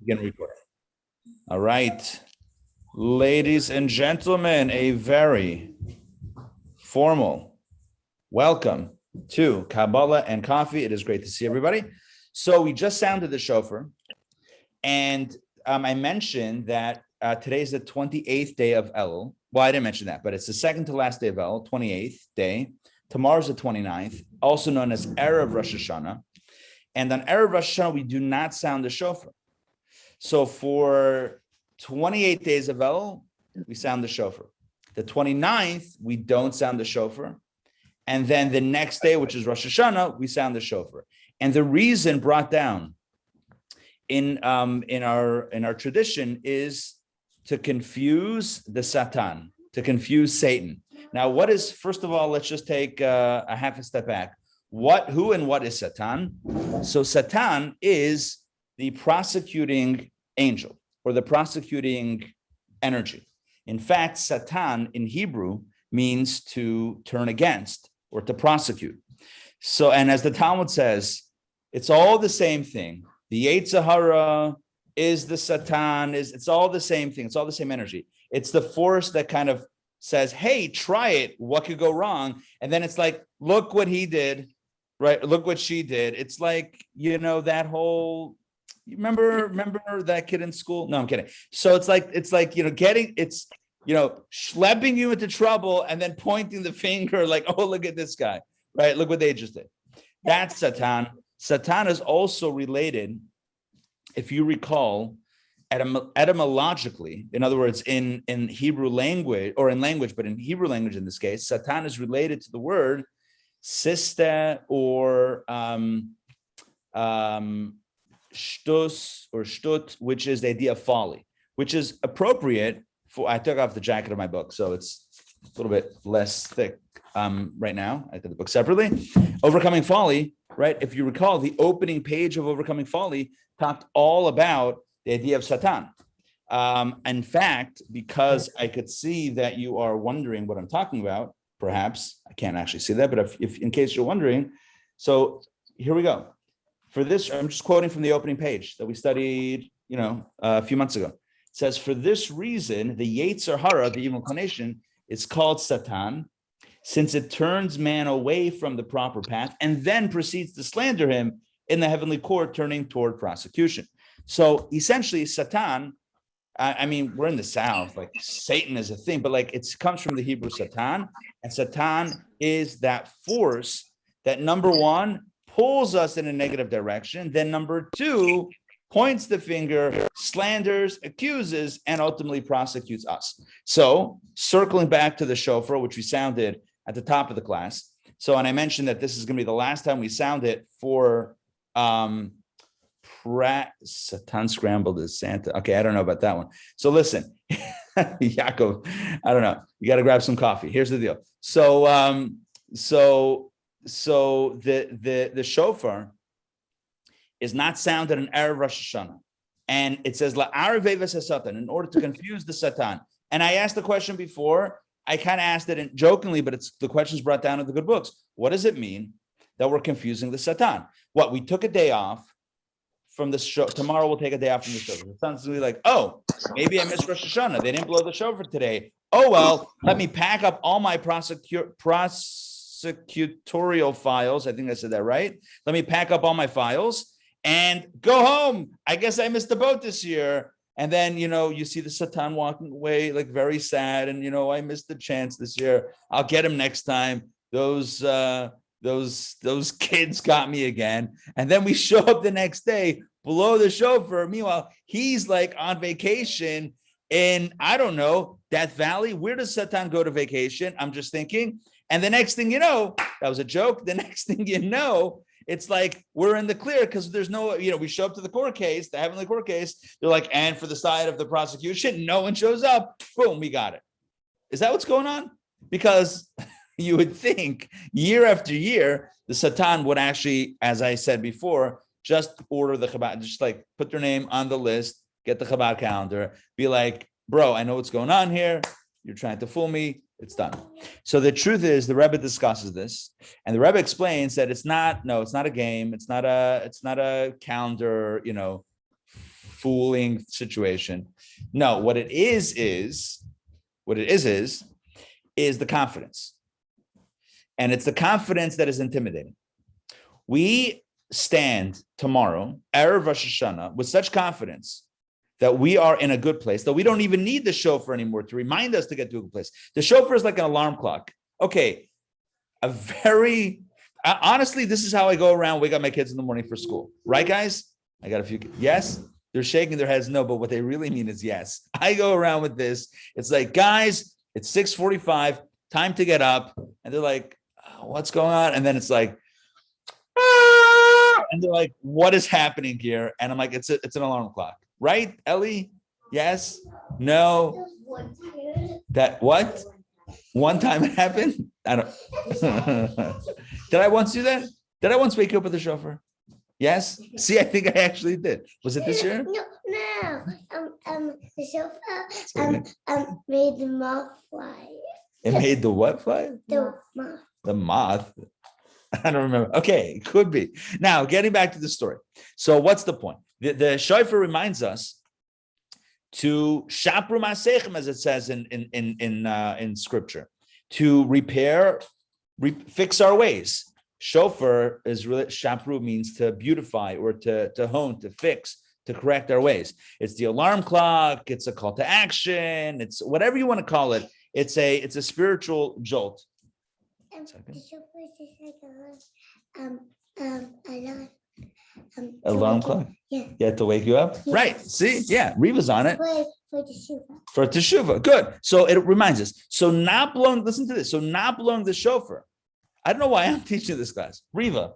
Begin recording. All right. Ladies and gentlemen, a very formal welcome to Kabbalah and Coffee. It is great to see everybody. So we just sounded the shofar, and I mentioned that today is the 28th day of Elul. Well, I didn't mention that, but it's the second to last day of Elul, 28th day. Tomorrow's the 29th, also known as Erev Rosh Hashanah. And on Erev Rosh Hashanah, we do not sound the shofar. So for 28 days of Elul, we sound the shofar. The 29th, we don't sound the shofar. And then the next day, which is Rosh Hashanah, we sound the shofar. And the reason brought down in our tradition is to confuse the Satan, to confuse Satan. Now, what is, first of all, let's just take a half a step back. Who and what is Satan? So Satan is the prosecuting angel or the prosecuting energy. In fact, Satan in Hebrew means to turn against or to prosecute. So, and as the Talmud says, it's all the same thing. The Yetzer Hara is the Satan, it's all the same thing. It's all the same energy. It's the force that kind of says, hey, try it. What could go wrong? And then it's like, look what he did, right? Look what she did. It's like, that whole, you remember that kid in school? No, I'm kidding. So it's like, schlepping you into trouble and then pointing the finger like, oh, look at this guy, right? Look what they just did. That's Satan. Satan is also related, if you recall, etymologically, in other words, in Hebrew language, or in language, but in Hebrew language in this case, Satan is related to the word siste or shtus or shtut, which is the idea of folly, which is appropriate for, I took off the jacket of my book, so it's a little bit less thick right now. I did the book separately. Overcoming Folly, right? If you recall, the opening page of Overcoming Folly talked all about the idea of Satan. In fact, because I could see that you are wondering what I'm talking about, perhaps, I can't actually see that, but if in case you're wondering, so here we go. For this, I'm just quoting from the opening page that we studied, a few months ago. It says, for this reason, the Yetzer Hara, the evil inclination, is called Satan, since it turns man away from the proper path and then proceeds to slander him in the heavenly court, turning toward prosecution. So essentially, Satan, we're in the South, like Satan is a thing, but like it comes from the Hebrew Satan, and Satan is that force that, number one, pulls us in a negative direction, then number two, points the finger, slanders, accuses, and ultimately prosecutes us. So circling back to the shofar, which we sounded at the top of the class. So, and I mentioned that this is going to be the last time we sound it for Satan scrambled is Santa. Okay, I don't know about that one. So listen, Yaakov, I don't know. You got to grab some coffee. Here's the deal. So the shofar is not sounded in Erev Rosh Hashanah, and it says la'arvei Satan in order to confuse the Satan. And I asked the question before. I kind of asked it jokingly, but it's the question's brought down in the good books. What does it mean that we're confusing the Satan? What, we took a day off from the show. Tomorrow we'll take a day off from the show. The Satan's gonna be like, oh, maybe I missed Rosh Hashanah. They didn't blow the shofar today. Oh, well, let me pack up all my prosecutorial files. I think I said that right. Let me pack up all my files and go home. I guess I missed the boat this year. And then, you see the Satan walking away, like very sad. And, I missed the chance this year. I'll get him next time. Those kids got me again. And then we show up the next day, blow the shofar. Meanwhile, he's like on vacation in, I don't know, Death Valley. Where does Satan go to vacation? I'm just thinking. And the next thing you know, that was a joke. The next thing you know, it's like we're in the clear because there's no, we show up to the court case, the heavenly court case. They're like, and for the side of the prosecution, no one shows up. Boom, we got it. Is that what's going on? Because you would think year after year, the Satan would actually, as I said before, just order the Chabad, just like put their name on the list, get the Chabad calendar, be like, bro, I know what's going on here. You're trying to fool me. It's done. So the truth is, the Rebbe discusses this, and the Rebbe explains that it's not a game. It's not a calendar, fooling situation. No, what it is the confidence. And it's the confidence that is intimidating. We stand tomorrow, Erev Rosh Hashanah, with such confidence that we are in a good place, that we don't even need the shofar anymore to remind us to get to a good place. The shofar is like an alarm clock. Okay, honestly, this is how I go around, wake up my kids in the morning for school. Right, guys? I got a few kids. Yes? They're shaking their heads no, but what they really mean is yes. I go around with this. It's like, guys, it's 6:45, time to get up. And they're like, oh, what's going on? And then it's like, and they're like, what is happening here? And I'm like, it's an alarm clock. Right, Ellie? Yes? No? That what? One time it happened? I don't. Did I once do that? Did I once wake you up with a shofar? Yes? See, I think I actually did. Was it this year? No. The shofar made the moth fly. It made the what fly? The moth. The moth. I don't remember. Okay, it could be. Now, getting back to the story. So what's the point? The shofar reminds us to shapru ma'asechem, as it says in scripture, to fix our ways. Shofar is really, shapru means to beautify or to hone, to fix, to correct our ways. It's the alarm clock. It's a call to action. It's whatever you want to call it. It's a spiritual jolt. The shofar is like alarm clock? Yeah. You had to wake you up? Yeah. Right. See? Yeah. Reva's on it. For the shofar. For teshuvah. Good. So it reminds us. So not blowing, listen to this. So not blowing the shofar. I don't know why I'm teaching this class. Riva,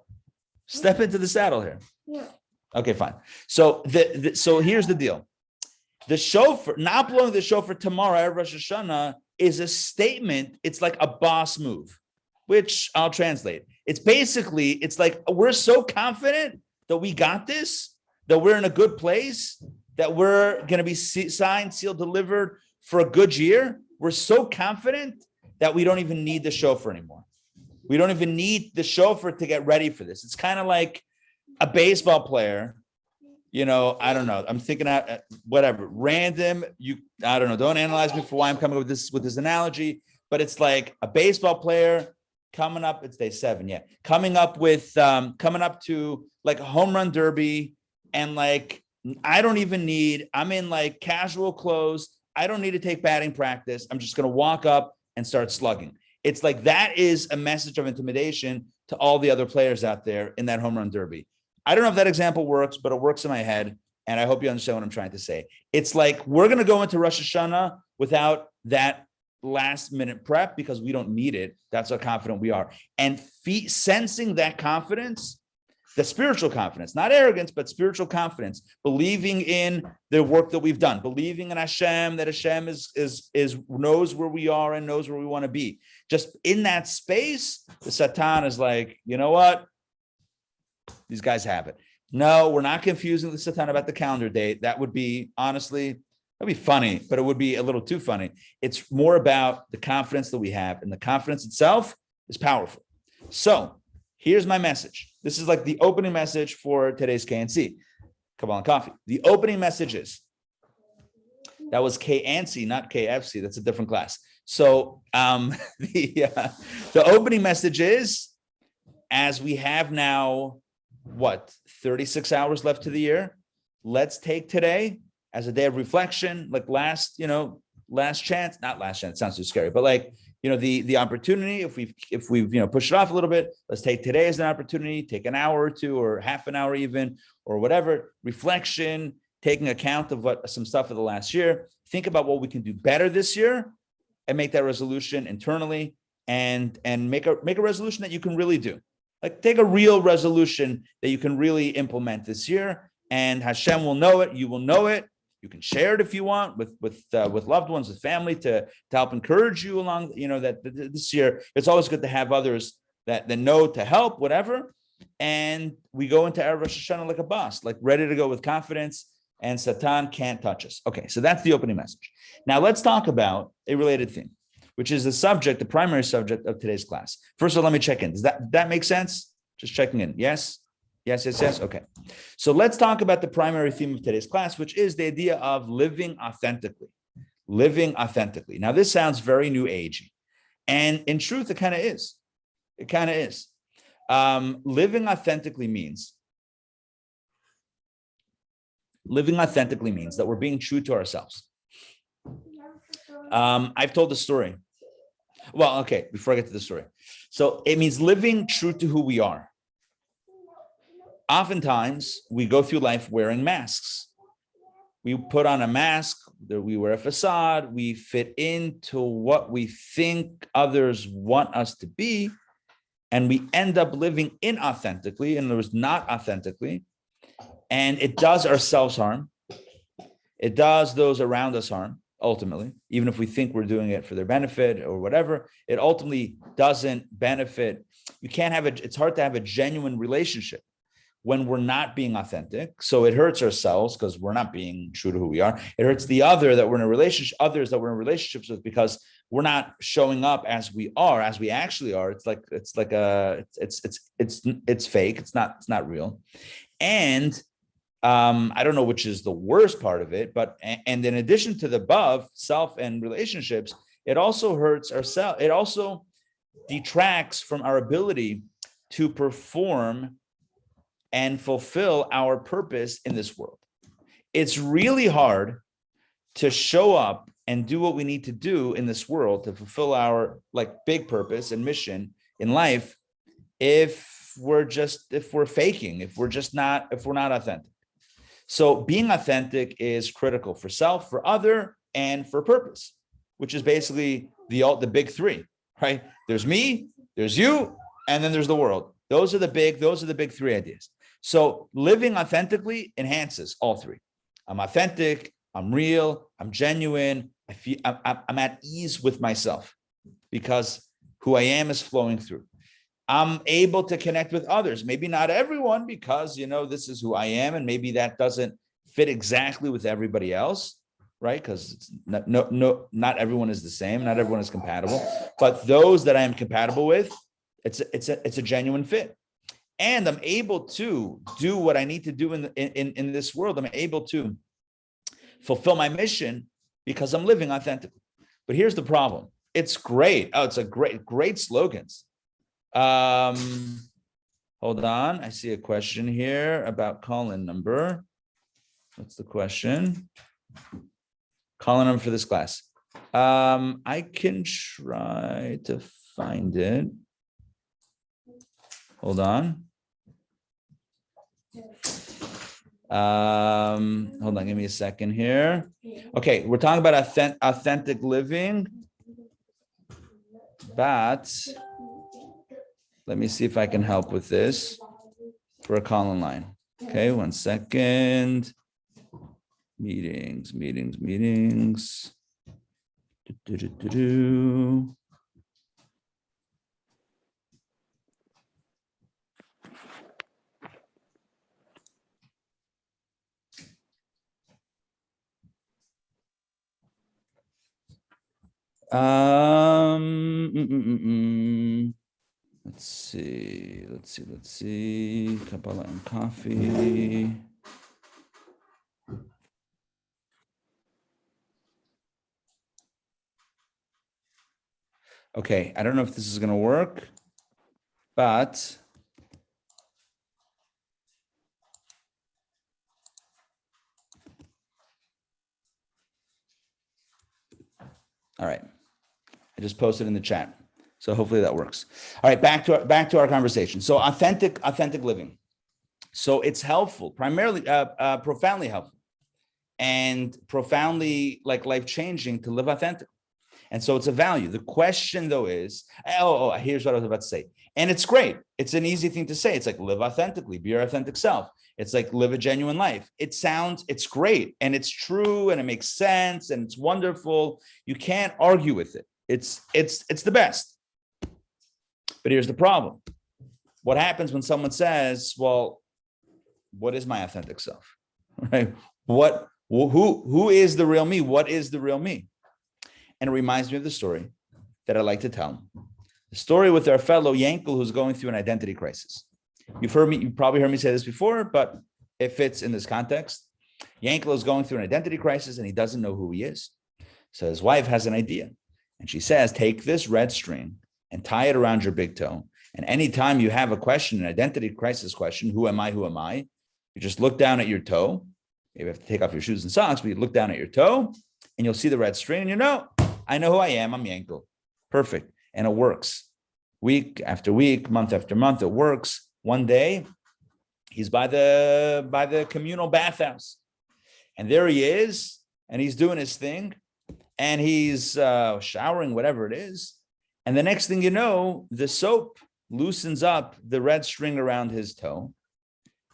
step into the saddle here. No. Okay, fine. So so here's the deal. The shofar, not blowing the shofar tomorrow at Rosh Hashanah is a statement. It's like a boss move, which I'll translate. It's basically, it's like we're so confident that we got this, that we're in a good place, that we're going to be signed, sealed, delivered for a good year. We're so confident that we don't even need the shofar anymore. We don't even need the shofar to get ready for this. It's kind of like a baseball player. You know, I don't know. I'm thinking out whatever random. I don't know. Don't analyze me for why I'm coming up with this analogy. But it's like a baseball player coming up. It's day 7, yeah. Coming up to like a home run derby, and like I'm in like casual clothes. I don't need to take batting practice. I'm just going to walk up and start slugging. It's like that is a message of intimidation to all the other players out there in that home run derby. I don't know if that example works, but it works in my head, and I hope you understand what I'm trying to say. It's like we're going to go into Rosh Hashanah without that last minute prep because we don't need it. That's how confident we are. And sensing that confidence, the spiritual confidence, not arrogance, but spiritual confidence, believing in the work that we've done, believing in Hashem, that Hashem is knows where we are and knows where we want to be. Just in that space, the Satan is like, you know what? These guys have it. No, we're not confusing the Satan about the calendar date. That would be, honestly, that'd be funny, but it would be a little too funny. It's more about the confidence that we have, and the confidence itself is powerful. So here's my message. This is like the opening message for today's KNC, Kabbalah Coffee. The opening message is, that was KNC, not KFC. That's a different class. So the opening message is, as we have now, 36 hours left to the year, let's take today as a day of reflection, like last chance, not last chance, sounds too scary, but like, the opportunity, if we've pushed it off a little bit, let's take today as an opportunity, take an hour or two, or half an hour even, or whatever, reflection, taking account of some stuff of the last year, think about what we can do better this year, and make that resolution internally, and make a resolution that you can really do. Like, take a real resolution that you can really implement this year, and Hashem will know it. You will know it. You can share it if you want with loved ones, with family, to help encourage you along. That this year it's always good to have others that know to help, whatever. And we go into Erev Rosh Hashanah like a boss, like ready to go with confidence, and Satan can't touch us. Okay, so that's the opening message. Now let's talk about a related thing, which is the primary subject of today's class. First of all, let me check in. Does that make sense? Just checking in. Yes? Yes, yes, yes. Okay. So let's talk about the primary theme of today's class, which is the idea of living authentically. Living authentically. Now, this sounds very new agey. And in truth, it kind of is. It kind of is. Living authentically means that we're being true to ourselves. I've told the story. Well, okay, before I get to the story. So it means living true to who we are. Oftentimes, we go through life wearing masks. We put on a mask, we wear a facade, we fit into what we think others want us to be, and we end up living inauthentically, in other words, not authentically, and it does ourselves harm. It does those around us harm, ultimately, even if we think we're doing it for their benefit or whatever, it ultimately doesn't benefit. You can't have it, it's hard to have a genuine relationship when we're not being authentic. So it hurts ourselves because we're not being true to who we are. It hurts the others that we're in relationships with, because we're not showing up as we are, as we actually are. It's fake. It's not real. And I don't know which is the worst part of it, and in addition to the above, self and relationships, it also hurts ourselves. It also detracts from our ability to perform and fulfill our purpose in this world. It's really hard to show up and do what we need to do in this world to fulfill our big purpose and mission in life if we're faking, if we're not authentic. So being authentic is critical for self, for other, and for purpose, which is basically the big three, right? There's me, there's you, and then there's the world. Those are the big three ideas. So living authentically enhances all three. I'm authentic, I'm real, I'm genuine, I'm at ease with myself because who I am is flowing through. I'm able to connect with others, maybe not everyone, because this is who I am, and maybe that doesn't fit exactly with everybody else, right? Because it's not everyone is the same, not everyone is compatible, but those that I am compatible with, it's a genuine fit. And I'm able to do what I need to do in this world. I'm able to fulfill my mission because I'm living authentically. But here's the problem. It's great. Oh, it's a great slogans. Hold on. I see a question here about call-in number. What's the question? Call-in number for this class. I can try to find it. Hold on. Hold on, give me a second here. Okay, we're talking about authentic living, but let me see if I can help with this for a call-in line. Okay, 1 second. Meetings. Let's see. Kabbalah and Coffee. Okay, I don't know if this is going to work, but all right. I just posted in the chat. So hopefully that works. All right, back to our conversation. So authentic living. So it's helpful, primarily profoundly helpful, and profoundly life-changing to live authentic. And so it's a value. The question though is, here's what I was about to say. And it's great. It's an easy thing to say. It's like live authentically, be your authentic self. It's like live a genuine life. It's great, and it's true, and it makes sense, and it's wonderful. You can't argue with it. It's the best. But here's the problem. What happens when someone says, well, what is my authentic self? Right? Who is the real me? What is the real me? And it reminds me of the story that I like to tell. The story with our fellow Yankel who's going through an identity crisis. You probably heard me say this before, but it fits in this context. Yankel is going through an identity crisis and he doesn't know who he is. So his wife has an idea and she says, take this red string and tie it around your big toe. And anytime you have a question, an identity crisis question, who am I? Who am I? You just look down at your toe. You have to take off your shoes and socks, but you look down at your toe and you'll see the red string and I know who I am. I'm Yankel. Perfect. And it works. Week after week, month after month, it works. One day, he's by the communal bathhouse. And there he is, and he's doing his thing, and he's showering, whatever it is. And the next thing you know, the soap loosens up the red string around his toe.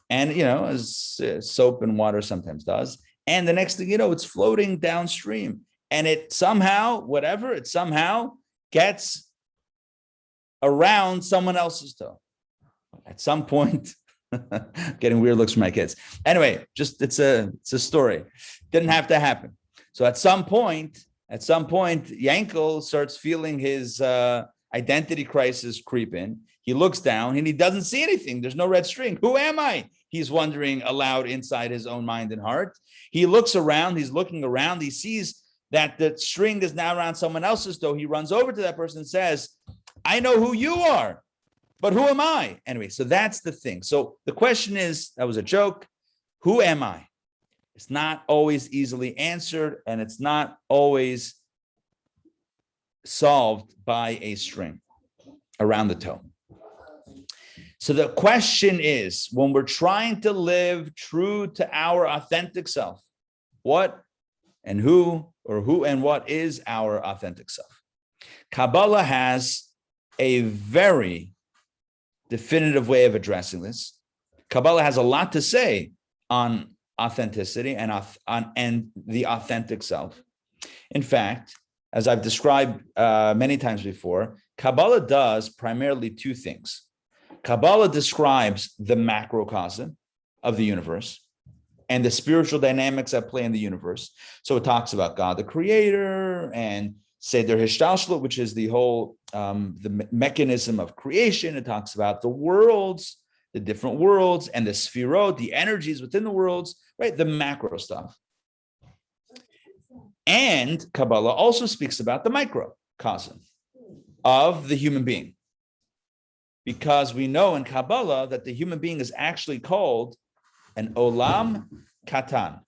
And, as soap and water sometimes does. And the next thing you know, it's floating downstream. And it somehow gets around someone else's toe. At some point, getting weird looks from my kids. Anyway, it's a story. Didn't have to happen. So at some point, Yankel starts feeling his identity crisis creep in. He looks down and he doesn't see anything. There's no red string. Who am I? He's wondering aloud inside his own mind and heart. He looks around. He's looking around. He sees that the string is now around someone else's toe. He runs over to that person and says, I know who you are, but who am I? Anyway, so that's the thing. So the question is, that was a joke. Who am I? It's not always easily answered, and it's not always solved by a string around the toe. So the question is, when we're trying to live true to our authentic self, what and who and what is our authentic self? Kabbalah has a very definitive way of addressing this. Kabbalah has a lot to say on authenticity and the authentic self. In fact, as I've described many times before, Kabbalah does primarily two things. Kabbalah describes the macrocosm of the universe and the spiritual dynamics at play in the universe. So it talks about God, the creator, and Seder Hishtalshlut, which is the whole the mechanism of creation. It talks about the worlds, the different worlds, and the sphirot, the energies within the worlds, right? The macro stuff. And Kabbalah also speaks about the microcosm of the human being. Because we know in Kabbalah that the human being is actually called an olam katan.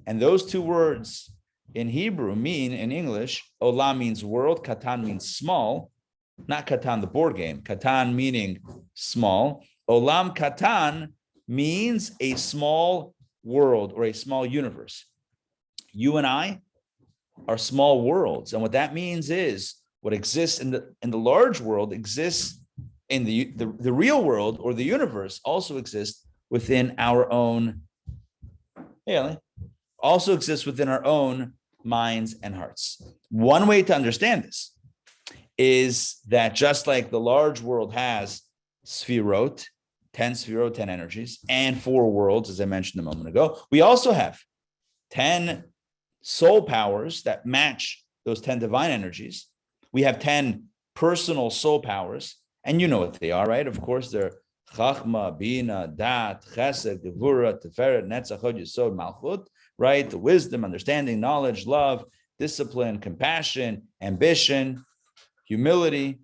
And those two words in Hebrew mean, in English, olam means world, katan means small, not katan, the board game, katan meaning small. Olam katan means a small world or a small universe. You and I are small worlds. And what that means is what exists in the large world exists in the real world, or the universe, also exists within our own, also exists within our own minds and hearts. One way to understand this is that just like the large world has sphirot, 10 energies, and 4 worlds, as I mentioned a moment ago, we also have 10 soul powers that match those 10 divine energies. We have 10 personal soul powers, and you know what they are, right? Of course, they're Chachma, Bina, Dat, Chesed, Gevura, Tiferet, Netzach, Hod, Yesod, Malchut, right? The wisdom, understanding, knowledge, love, discipline, compassion, ambition, humility,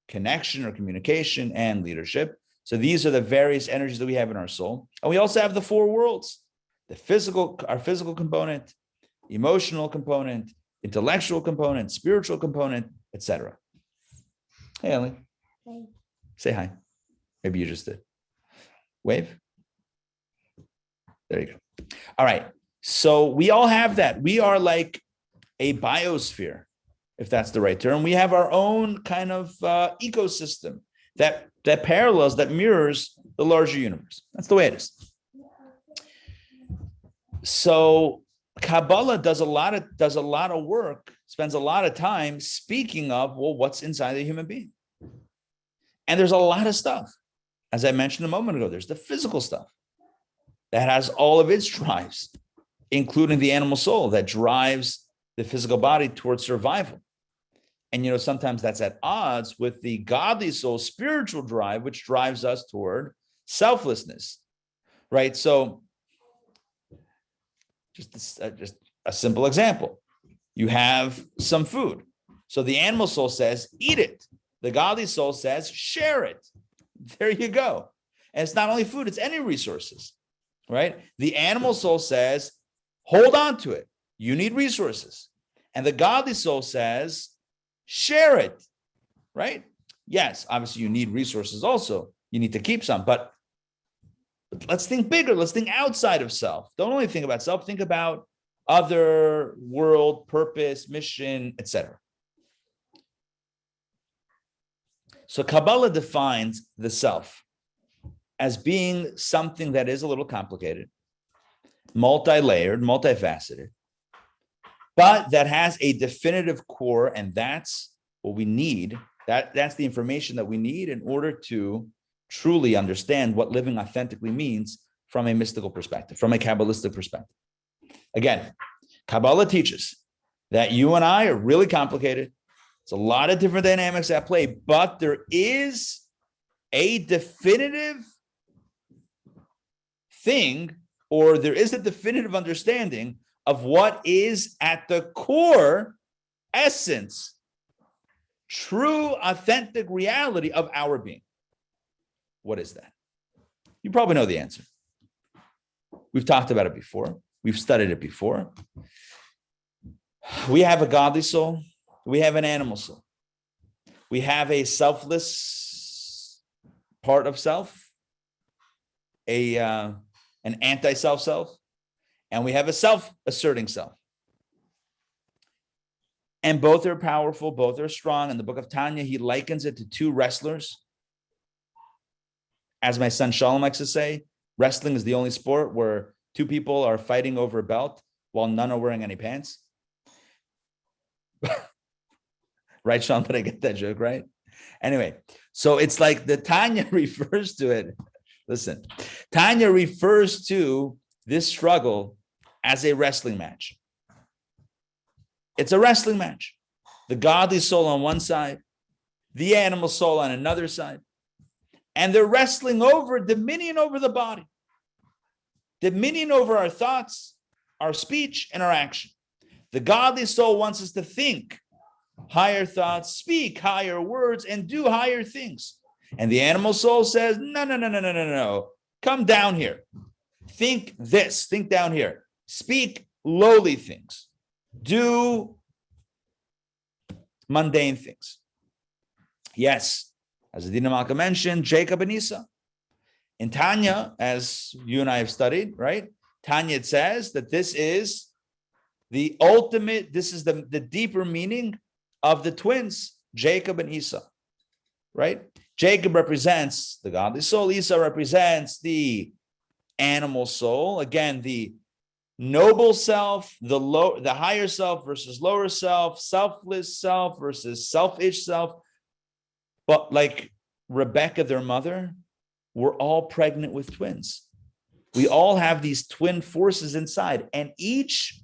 connection or communication, and leadership. So these are the various energies that we have in our soul. And we also have the 4 worlds, our physical component, emotional component, intellectual component, spiritual component, etc. Hey, Ellie. Hi. Say hi. Maybe you just did. Wave. There you go. All right. So we all have that. We are like a biosphere, if that's the right term. We have our own kind of ecosystem that parallels, that mirrors the larger universe. That's the way it is. So Kabbalah does a lot of work, spends a lot of time speaking of, well, what's inside the human being. And there's a lot of stuff. As I mentioned a moment ago, there's the physical stuff that has all of its drives, including the animal soul that drives the physical body towards survival. And, sometimes that's at odds with the godly soul, spiritual drive, which drives us toward selflessness, right? So just a simple example. You have some food. So the animal soul says, eat it. The godly soul says, share it. There you go. And it's not only food, it's any resources, right? The animal soul says, hold on to it. You need resources. And the godly soul says, share it, right? Yes, obviously you need resources also. You need to keep some, but let's think bigger. Let's think outside of self. Don't only think about self, think about other, world, purpose, mission, etc. So Kabbalah defines the self as being something that is a little complicated, multi-layered, multifaceted, but that has a definitive core, and that's what we need. That's the information that we need in order to truly understand what living authentically means from a mystical perspective, from a Kabbalistic perspective. Again, Kabbalah teaches that you and I are really complicated. It's a lot of different dynamics at play, but there is a definitive thing, or there is a definitive understanding of what is at the core essence, true, authentic reality of our being. What is that? You probably know the answer. We've talked about it before. We've studied it before. We have a godly soul. We have an animal soul. We have a selfless part of self, an anti-self self, and we have a self-asserting self. And both are powerful, both are strong. In the book of Tanya, he likens it to two wrestlers. As my son Shalom likes to say, wrestling is the only sport where two people are fighting over a belt while none are wearing any pants. Right, Sean? Did I get that joke right? Anyway, so it's like the Tanya refers to it. Listen, Tanya refers to this struggle as a wrestling match. It's a wrestling match. The godly soul on one side, the animal soul on another side. And they're wrestling over dominion over the body, dominion over our thoughts, our speech, and our action. The godly soul wants us to think higher thoughts, speak higher words, and do higher things. And the animal soul says, no. Come down here. Think this, think down here. Speak lowly things. Do mundane things. Yes, as Adina Malka mentioned, Jacob and Esau. In Tanya, as you and I have studied, right? Tanya, it says that this is the ultimate, this is the deeper meaning of the twins, Jacob and Esau, right? Jacob represents the godly soul. Esau represents the animal soul. Again, the noble self, the higher self versus lower self, selfless self versus selfish self. But like Rebecca, their mother, we're all pregnant with twins. We all have these twin forces inside, and each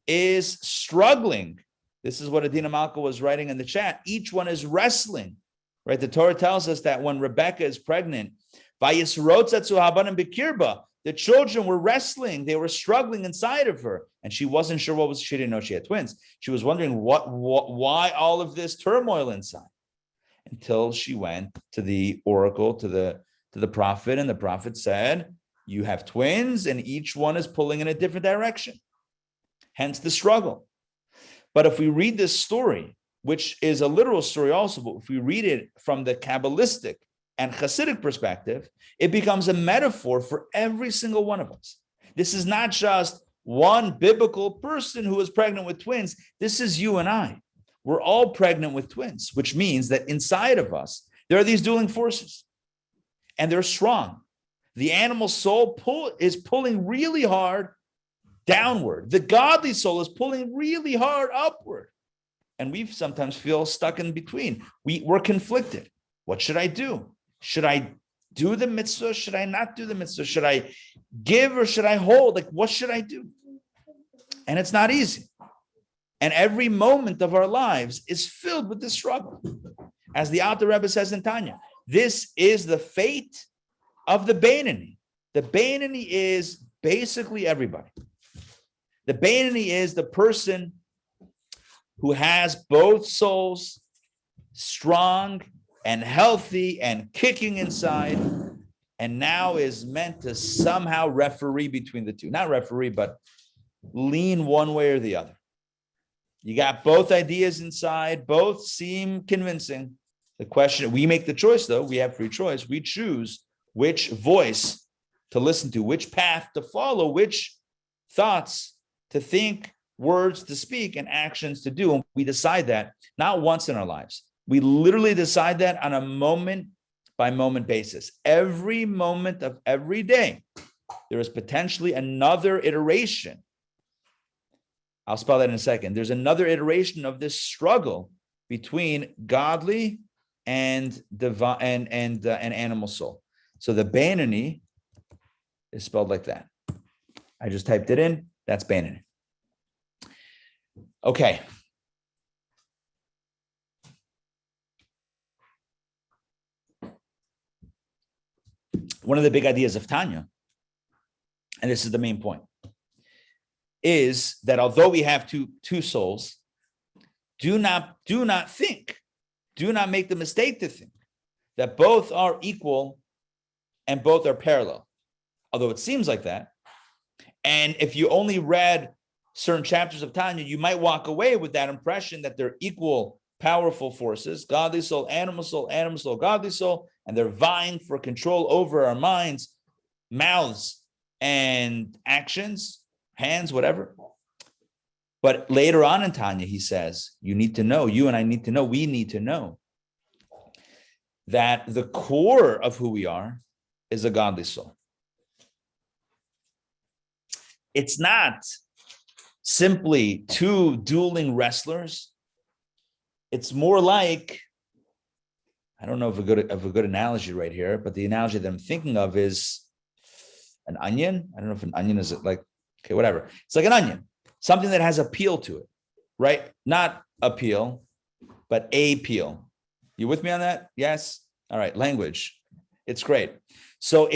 is struggling. This is what Adina Malka was writing in the chat. Each one is wrestling, right? The Torah tells us that when Rebecca is pregnant, the children were wrestling. They were struggling inside of her, and she wasn't sure she didn't know she had twins. She was wondering why all of this turmoil inside, until she went to the oracle, to the prophet, and the prophet said, you have twins, and each one is pulling in a different direction. Hence the struggle. But if we read this story, which is a literal story also, but if we read it from the Kabbalistic and Hasidic perspective, it becomes a metaphor for every single one of us. This is not just one biblical person who is pregnant with twins. This is you and I. We're all pregnant with twins, which means that inside of us, there are these dueling forces, and they're strong. The animal soul is pulling really hard downward. The godly soul is pulling really hard upward. And we sometimes feel stuck in between. We're conflicted. What should I do? Should I do the mitzvah? Should I not do the mitzvah? Should I give or should I hold? Like, what should I do? And it's not easy. And every moment of our lives is filled with this struggle. As the Alter Rebbe says in Tanya, this is the fate of the Bannony. The Bannony is basically everybody. The Bannony is the person who has both souls strong and healthy and kicking inside, and now is meant to somehow referee between the two. Not referee, but lean one way or the other. You got both ideas inside, both seem convincing. The question, we make the choice though, we have free choice. We choose which voice to listen to, which path to follow, which thoughts to think, words to speak, and actions to do. And we decide that not once in our lives. We literally decide that on a moment by moment basis. Every moment of every day, there is potentially another iteration. I'll spell that in a second. There's another iteration of this struggle between godly and divine and animal soul. So the Bannony is spelled like that. I just typed it in. That's Bannony. Okay. One of the big ideas of Tanya, and this is the main point, is that although we have two souls, do not think, do not make the mistake to think that both are equal and both are parallel. Although it seems like that. And if you only read certain chapters of Tanya, you might walk away with that impression that they're equal, powerful forces, godly soul, animal soul, godly soul, and they're vying for control over our minds, mouths, and actions, hands, whatever. But later on in Tanya, he says, you need to know, you and I need to know, we need to know that the core of who we are is a godly soul. It's not simply two dueling wrestlers. It's more like, I don't know of a good analogy right here, but the analogy that I'm thinking of is an onion. I don't know if an onion is like, okay, whatever. It's like an onion, something that has a peel to it, right? Not a peel, but a peel. You with me on that? Yes? All right, language. It's great. So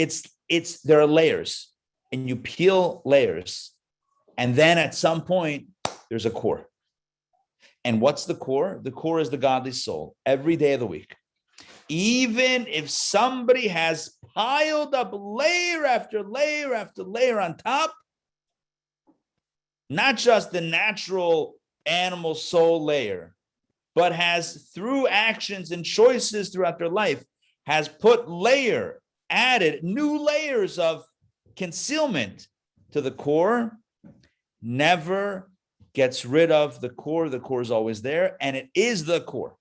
there are layers, and you peel layers, and then at some point, there's a core. And what's the core? The core is the godly soul every day of the week. Even if somebody has piled up layer after layer after layer on top, not just the natural animal soul layer, but has through actions and choices throughout their life, has put added new layers of concealment to the core, never gets rid of the core. The core is always there, and it is the core.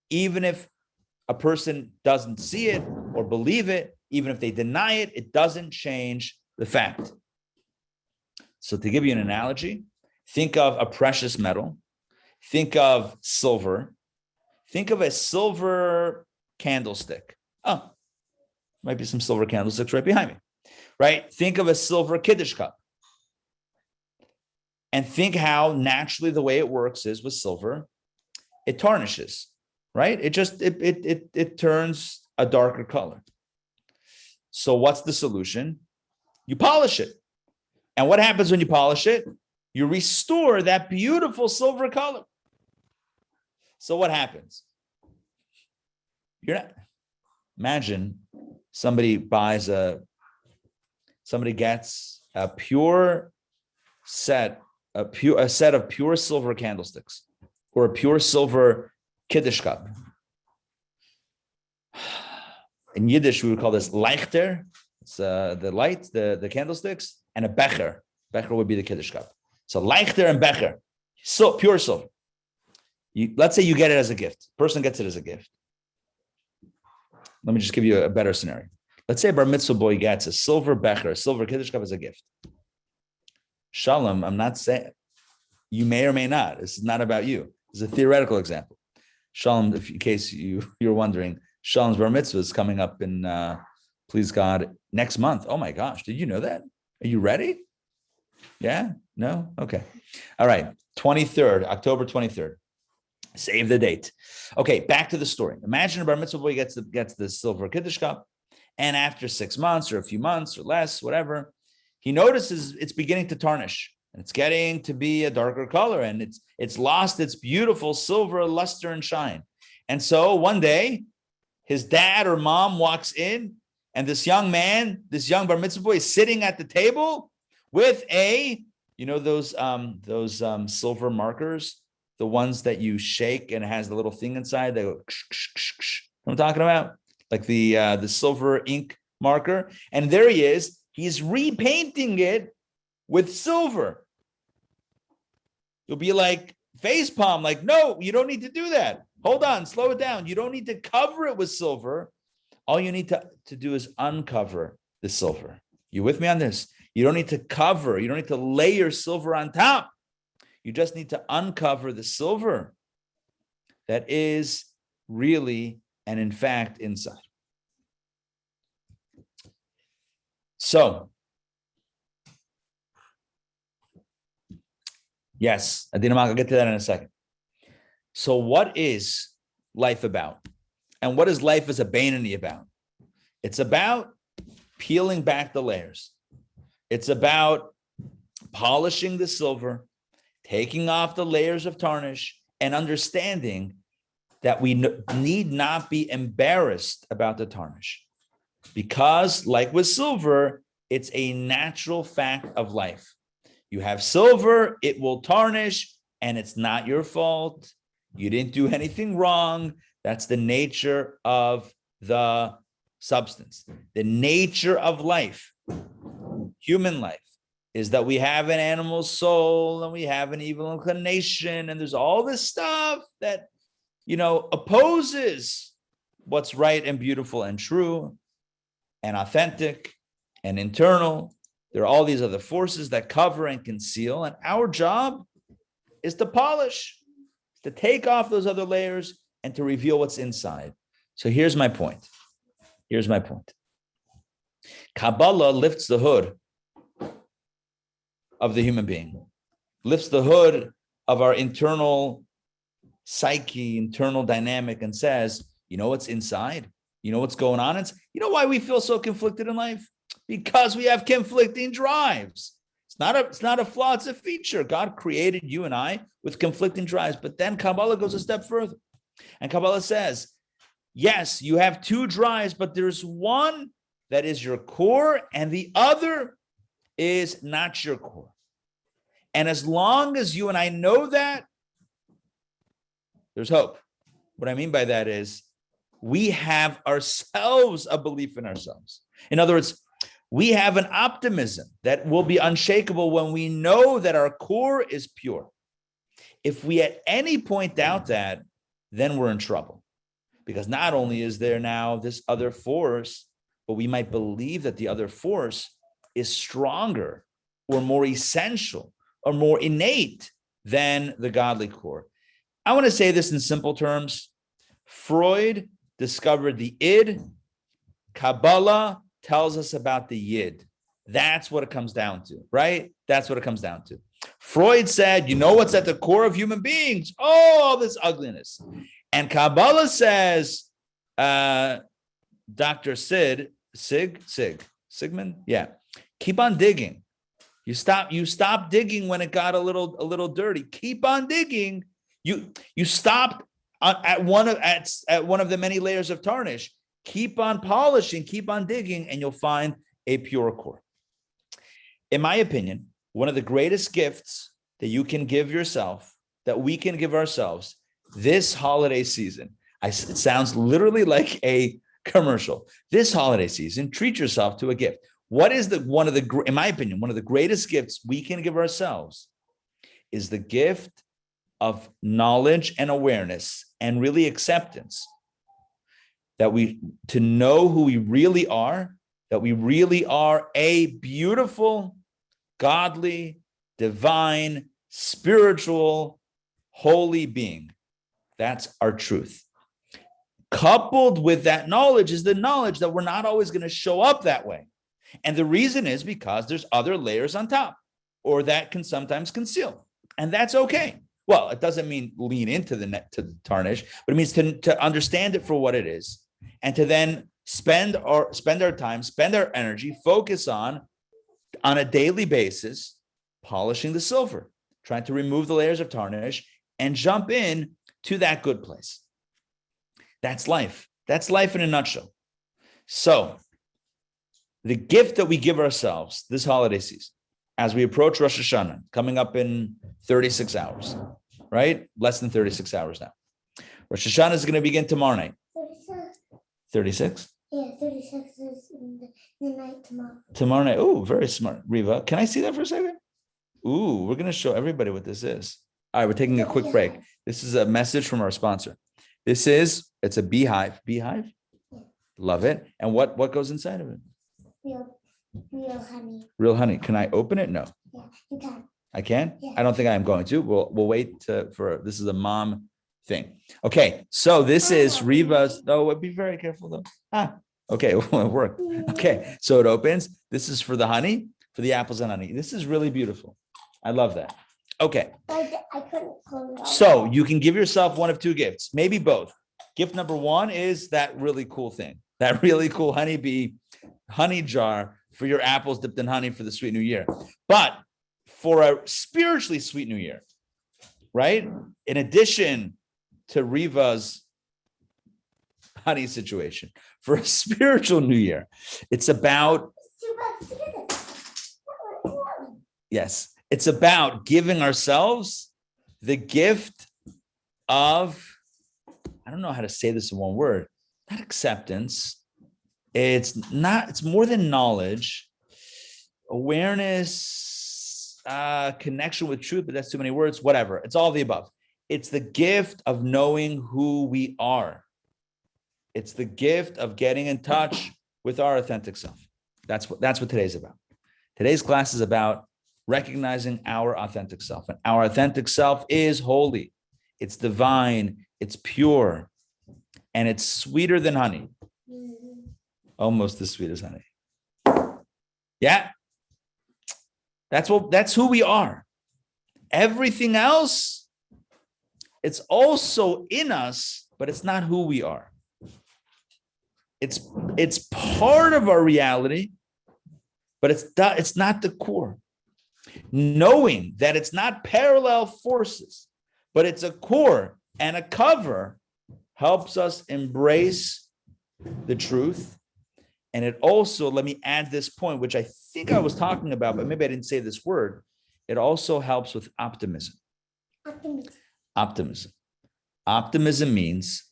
Even if a person doesn't see it or believe it, even if they deny it, it doesn't change the fact. So to give you an analogy, think of a precious metal, think of silver, think of a silver candlestick. Oh, might be some silver candlesticks right behind me, right? Think of a silver Kiddush cup. And think how naturally the way it works is with silver, it tarnishes, right? It turns a darker color. So what's the solution? You polish it. And what happens when you polish it? You restore that beautiful silver color. So what happens? Imagine somebody gets a set of pure silver candlesticks or a pure silver Kiddush cup. In Yiddish, we would call this leichter. It's the light, the candlesticks, and a becher. Becher would be the Kiddush cup. So leichter and becher, so pure silver. Let's say you get it as a gift. Person gets it as a gift. Let me just give you a better scenario. Let's say a bar mitzvah boy gets a silver becher, a silver Kiddush cup as a gift. Shalom, I'm not saying, you may or may not. This is not about you. This is a theoretical example. Shalom, in case you're wondering, Shalom's bar mitzvah is coming up in, please God, next month. Oh my gosh, did you know that? Are you ready? Yeah? No? Okay. All right. 23rd, October 23rd. Save the date. Okay, back to the story. Imagine a bar mitzvah boy gets the silver kiddush cup, and after 6 months or a few months or less, whatever, he notices it's beginning to tarnish. And it's getting to be a darker color, and it's lost its beautiful silver luster and shine. And so one day, his dad or mom walks in, and this young bar mitzvah boy is sitting at the table with those silver markers, the ones that you shake and it has the little thing inside. They go, ksh, ksh, ksh, ksh. You know what I'm talking about? Like the silver ink marker. And there he is. He's repainting it with silver. You'll be like, facepalm, like, no, you don't need to do that. Hold on, slow it down. You don't need to cover it with silver. All you need to do is uncover the silver. You with me on this? You don't need to cover. You don't need to layer silver on top. You just need to uncover the silver that is really and in fact inside. So, yes, Adina, I'll get to that in a second. So what is life about? And what is life as a Bannony about? It's about peeling back the layers. It's about polishing the silver, taking off the layers of tarnish, and understanding that we need not be embarrassed about the tarnish. Because, like with silver, it's a natural fact of life. You have silver, it will tarnish, and it's not your fault. You didn't do anything wrong. That's the nature of the substance. The nature of life, human life, is that we have an animal soul and we have an evil inclination, and there's all this stuff that, opposes what's right and beautiful and true and authentic and internal. There are all these other forces that cover and conceal, and our job is to polish, to take off those other layers and to reveal what's inside. So here's my point. Kabbalah lifts the hood of the human being, lifts the hood of our internal psyche, internal dynamic, and says, you know what's inside? You know what's going on? You know why we feel so conflicted in life? Because we have conflicting drives. It's not a flaw, it's a feature. God created you and I with conflicting drives. But then Kabbalah goes a step further. And Kabbalah says, yes, you have two drives, but there's one that is your core and the other is not your core. And as long as you and I know that, there's hope. What I mean by that is we have ourselves a belief in ourselves. In other words, we have an optimism that will be unshakable when we know that our core is pure. If we at any point doubt that, then we're in trouble. Because not only is there now this other force, but we might believe that the other force is stronger or more essential or more innate than the godly core. I want to say this in simple terms. Freud discovered the id. Kabbalah tells us about the yid. That's what it comes down to, right? That's what it comes down to. Freud said, you know what's at the core of human beings? Oh, all this ugliness. And Kabbalah says, Dr. Sigmund? Yeah. Keep on digging. You stop digging when it got a little dirty. Keep on digging. You stopped at one of the many layers of tarnish. Keep on polishing, keep on digging, and you'll find a pure core. In my opinion, one of the greatest gifts that you can give yourself, that we can give ourselves this holiday season, it sounds literally like a commercial. This holiday season, treat yourself to a gift. What is in my opinion, one of the greatest gifts we can give ourselves is the gift of knowledge and awareness and really acceptance to know who we really are, that we really are a beautiful, godly, divine, spiritual, holy being. That's our truth. Coupled with that knowledge is the knowledge that we're not always going to show up that way. And the reason is because there's other layers on top, or that can sometimes conceal. And that's okay. Well, it doesn't mean lean into the net to tarnish, but it means to understand it for what it is, and to then spend our time, spend our energy, focus on a daily basis, polishing the silver, trying to remove the layers of tarnish and jump in to that good place. That's life. That's life in a nutshell. So the gift that we give ourselves this holiday season, as we approach Rosh Hashanah, coming up in 36 hours, right? Less than 36 hours now. Rosh Hashanah is going to begin tomorrow night. 36? Yeah, 36 is in the night tomorrow. Tomorrow night. Oh, very smart. Riva, can I see that for a second? Ooh, we're going to show everybody what this is. All right, we're taking a quick break. This is a message from our sponsor. It's a beehive. Beehive? Yeah. Love it. And what goes inside of it? Real honey. Real honey. Can I open it? No. Yeah, you can. I can? Yeah. I don't think I am going to. We'll wait for this is a mom thing. Okay, so this is Riva's. Oh, be very careful though. Okay, it won't work. Okay, so it opens. This is for the honey, for the apples and honey. This is really beautiful. I love that. Okay. I couldn't close it. So you can give yourself one of two gifts, maybe both. Gift number one is that really cool thing, that really cool honeybee honey jar for your apples dipped in honey for the sweet new year. But for a spiritually sweet new year, right? In addition to Riva's honey situation, for a spiritual new year, it's about, yes, it's about giving ourselves the gift of, I don't know how to say this in one word, not acceptance. It's more than knowledge, awareness, connection with truth, but that's too many words, whatever. It's all of the above. It's the gift of knowing who we are. It's the gift of getting in touch with our authentic self. That's what today's about. Today's class is about recognizing our authentic self. And our authentic self is holy. It's divine. It's pure. And it's sweeter than honey. Almost as sweet as honey. Yeah. That's who we are. Everything else, it's also in us, but it's not who we are. It's part of our reality, but it's not the core. Knowing that it's not parallel forces, but it's a core and a cover helps us embrace the truth. And it also, let me add this point, which I think I was talking about, but maybe I didn't say this word. It also helps with optimism. Optimism. Optimism means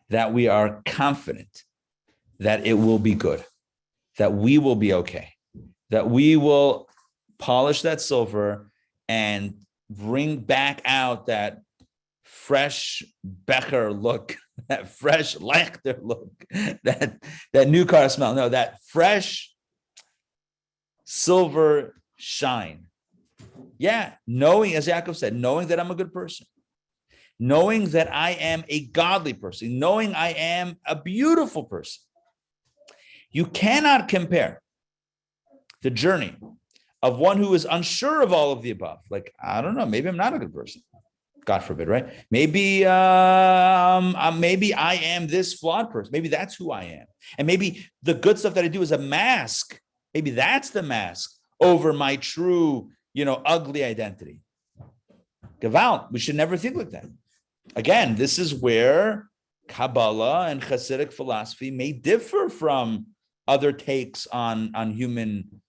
that we are confident that it will be good, that we will be okay, that we will polish that silver and bring back out that fresh Becher look, that fresh Lechter look, that new car smell. No, that fresh silver shine. Yeah, knowing, as Yaakov said, knowing that I'm a good person, knowing that I am a godly person, knowing I am a beautiful person. You cannot compare the journey of one who is unsure of all of the above. Like, I don't know, maybe I'm not a good person. God forbid, right? Maybe I am this flawed person. Maybe that's who I am. And maybe the good stuff that I do is a mask. Maybe that's the mask over my true, ugly identity. Gewalt, we should never think like that. Again, this is where Kabbalah and Hasidic philosophy may differ from other takes on human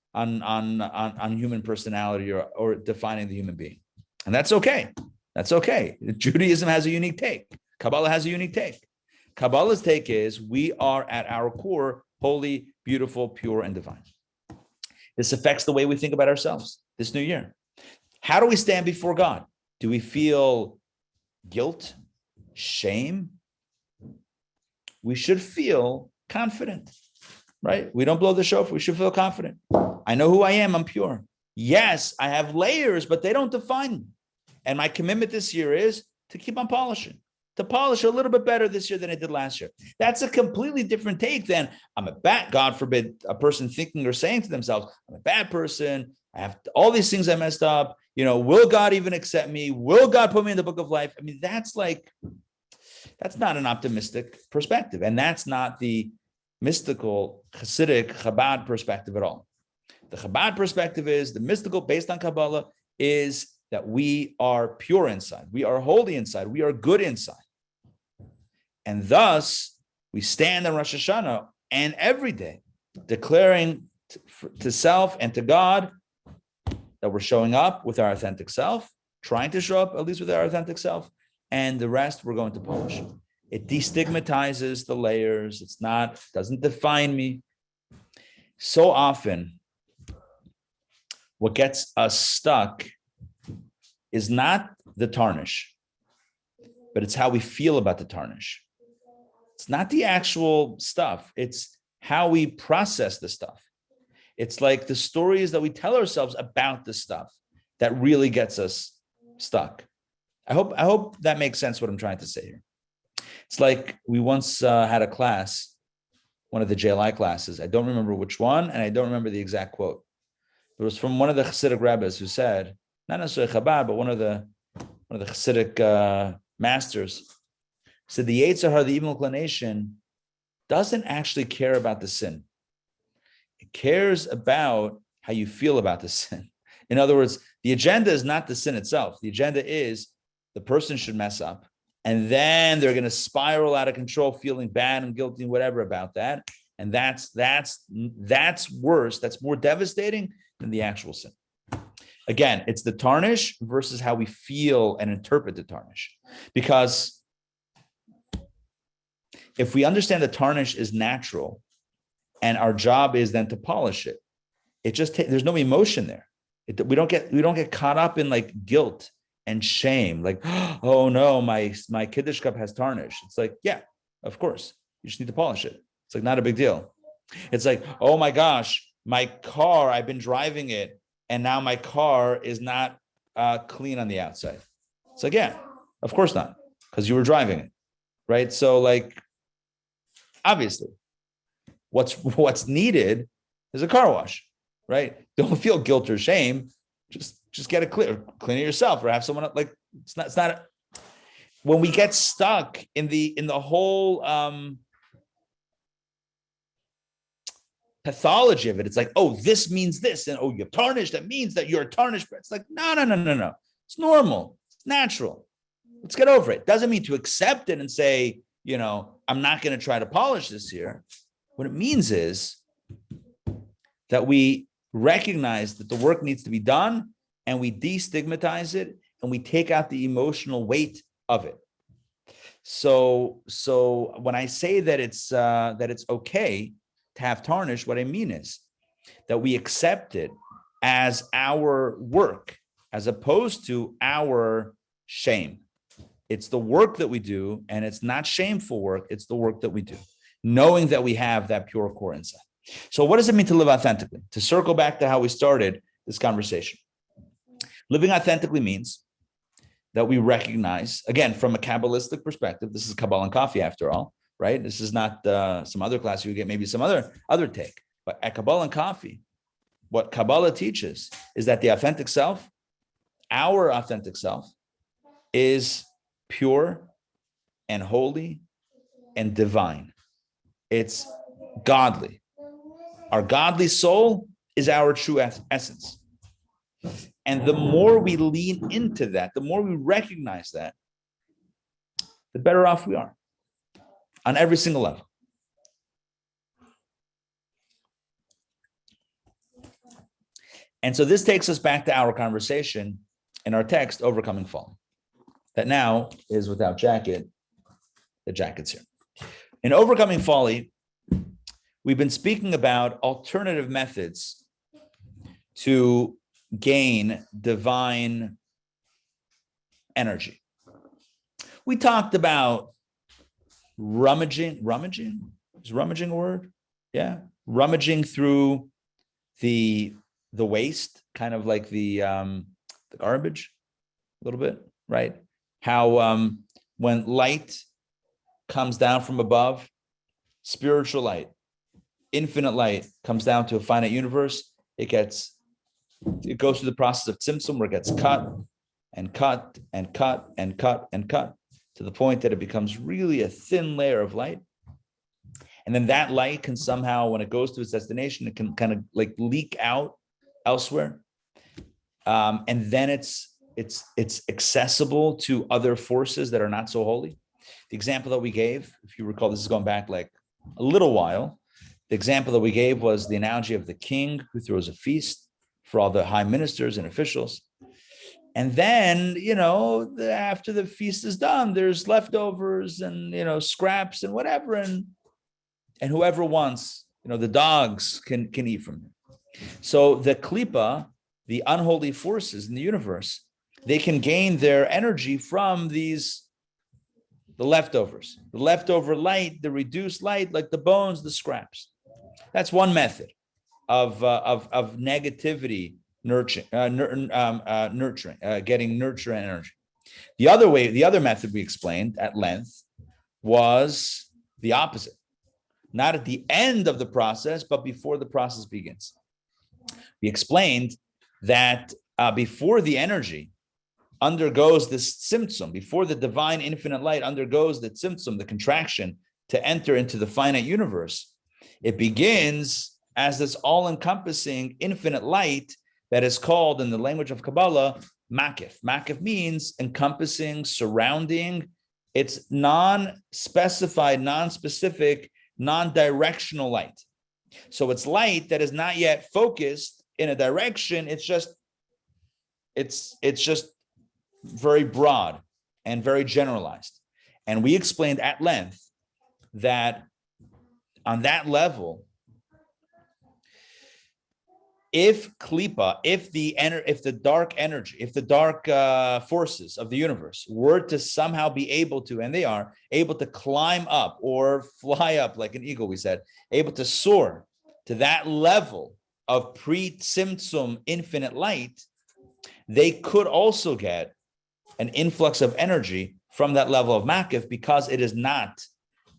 personality or defining the human being. And that's okay. That's okay. Judaism has a unique take. Kabbalah has a unique take. Kabbalah's take is we are at our core holy, beautiful, pure, and divine. This affects the way we think about ourselves this new year. How do we stand before God? Do we feel guilt, shame? We should feel confident, right? We don't blow the shofar. We should feel confident. I know who I am. I'm pure. Yes, I have layers, but they don't define me. And my commitment this year is to keep on polishing, to polish a little bit better this year than I did last year. That's a completely different take than I'm a bad, God forbid, a person thinking or saying to themselves, I'm a bad person. I have all these things I messed up. Will God even accept me? Will God put me in the book of life? I mean, that's not an optimistic perspective. And that's not the mystical Hasidic Chabad perspective at all. The Chabad perspective is the mystical based on Kabbalah is that we are pure inside. We are holy inside. We are good inside. And thus we stand on Rosh Hashanah and every day declaring to self and to God that we're showing up with our authentic self, trying to show up at least with our authentic self, and the rest we're going to polish. It destigmatizes the layers. Doesn't define me. So often, what gets us stuck is not the tarnish, but it's how we feel about the tarnish. It's not the actual stuff. It's how we process the stuff. It's like the stories that we tell ourselves about the stuff that really gets us stuck. I hope that makes sense what I'm trying to say here. It's like we once had a class, one of the JLI classes. I don't remember which one, and I don't remember the exact quote. It was from one of the Hasidic rabbis who said, not necessarily Chabad, but one of the Hasidic masters said the Yetzer Hara, the evil inclination, doesn't actually care about the sin. It cares about how you feel about the sin. In other words, the agenda is not the sin itself. The agenda is the person should mess up, and then they're going to spiral out of control, feeling bad and guilty and whatever about that. And that's worse. That's more devastating than the actual sin. Again, it's the tarnish versus how we feel and interpret the tarnish. Because if we understand the tarnish is natural, and our job is then to polish it, there's no emotion there. We don't get caught up in like guilt and shame, like, oh no, my Kiddush cup has tarnish. It's like, yeah, of course, you just need to polish it. It's like not a big deal. It's like, oh my gosh, my car, I've been driving it, and now my car is not clean on the outside. It's like, yeah, of course not, because you were driving it, right? So like, obviously, what's needed is a car wash, right? Don't feel guilt or shame. Just get it clean it yourself, or have someone else. Like it's not. When we get stuck in the whole pathology of it, it's like, oh, this means this, and oh, you're tarnished. That means that you're tarnished. It's like, no. It's normal. It's natural. Let's get over it. Doesn't mean to accept it and say, I'm not going to try to polish this here. What it means is that we recognize that the work needs to be done, and we destigmatize it, and we take out the emotional weight of it. So when I say that it's okay to have tarnish, what I mean is that we accept it as our work, as opposed to our shame. It's the work that we do, and it's not shameful work. It's the work that we do, knowing that we have that pure core inside. So what does it mean to live authentically? To circle back to how we started this conversation. Living authentically means that we recognize, again, from a Kabbalistic perspective, this is Kabbalah Coffee after all, right? This is not some other class you get, maybe some other take. But at Kabbalah Coffee, what Kabbalah teaches is that the authentic self, our authentic self, is pure and holy and divine. It's godly. Our godly soul is our true essence. And the more we lean into that, the more we recognize that, the better off we are on every single level. And so this takes us back to our conversation in our text, Overcoming Folly, that now is without jacket. The jacket's here. In Overcoming Folly, we've been speaking about alternative methods to gain divine energy. We talked about rummaging. Is rummaging a word? Yeah. Rummaging through the waste, kind of like the garbage a little bit, right? How when light comes down from above, spiritual light, infinite light comes down to a finite universe, it gets it goes through the process of tzimtzum, where it gets cut and cut and cut and cut and cut to the point that it becomes really a thin layer of light. And then that light can somehow, when it goes to its destination, it can kind of like leak out elsewhere. And then it's accessible to other forces that are not so holy. The example that we gave, if you recall, this is going back like a little while. The example that we gave was the analogy of the king who throws a feast for all the high ministers and officials. And then, after the feast is done, there's leftovers and, scraps and whatever. And whoever wants, the dogs can eat from it. So the klipa, the unholy forces in the universe, they can gain their energy from the leftovers, the leftover light, the reduced light, like the bones, the scraps. That's one method of negativity nurturing, getting nurture and energy. The other method we explained at length was the opposite. Not at the end of the process, but before the process begins. We explained that before the energy undergoes this tzimtzum, before the divine infinite light undergoes the tzimtzum, the contraction, to enter into the finite universe, it begins as this all-encompassing infinite light that is called, in the language of Kabbalah, makif. Makif means encompassing, surrounding. It's non-specified, non-specific, non-directional light. So it's light that is not yet focused in a direction. It's just very broad and very generalized. And we explained at length that on that level, if klipa, if the dark energy, if the dark forces of the universe were to somehow be able to, and they are able to climb up or fly up like an eagle, we said, able to soar to that level of pre-tzimtzum infinite light, they could also get an influx of energy from that level of makif, because it is not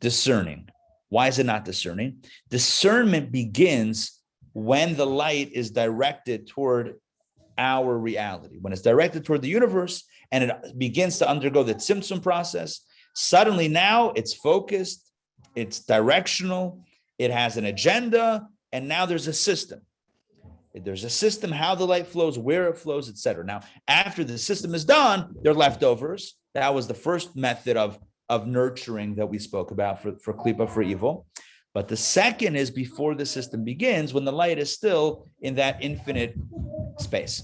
discerning. Why is it not discerning? Discernment begins when the light is directed toward our reality, when it's directed toward the universe and it begins to undergo the tzimtzum process. Suddenly now it's focused, it's directional, it has an agenda, and now there's a system. There's a system, how the light flows, where it flows, etc. Now, after the system is done, there are leftovers. That was the first method of nurturing that we spoke about for klipa, for evil. But the second is before the system begins, when the light is still in that infinite space.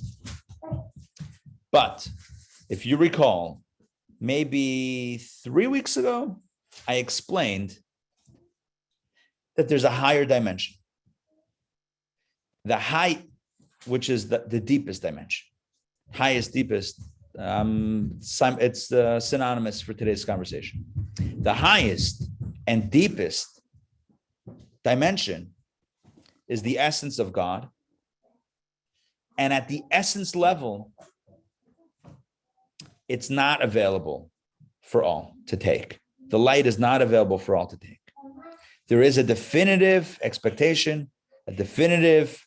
But if you recall, maybe 3 weeks ago, I explained that there's a higher dimension. The height, which is the deepest dimension, highest, deepest, it's synonymous for today's conversation. The highest and deepest dimension is the essence of God. And at the essence level, it's not available for all to take. The light is not available for all to take. There is a definitive expectation, a definitive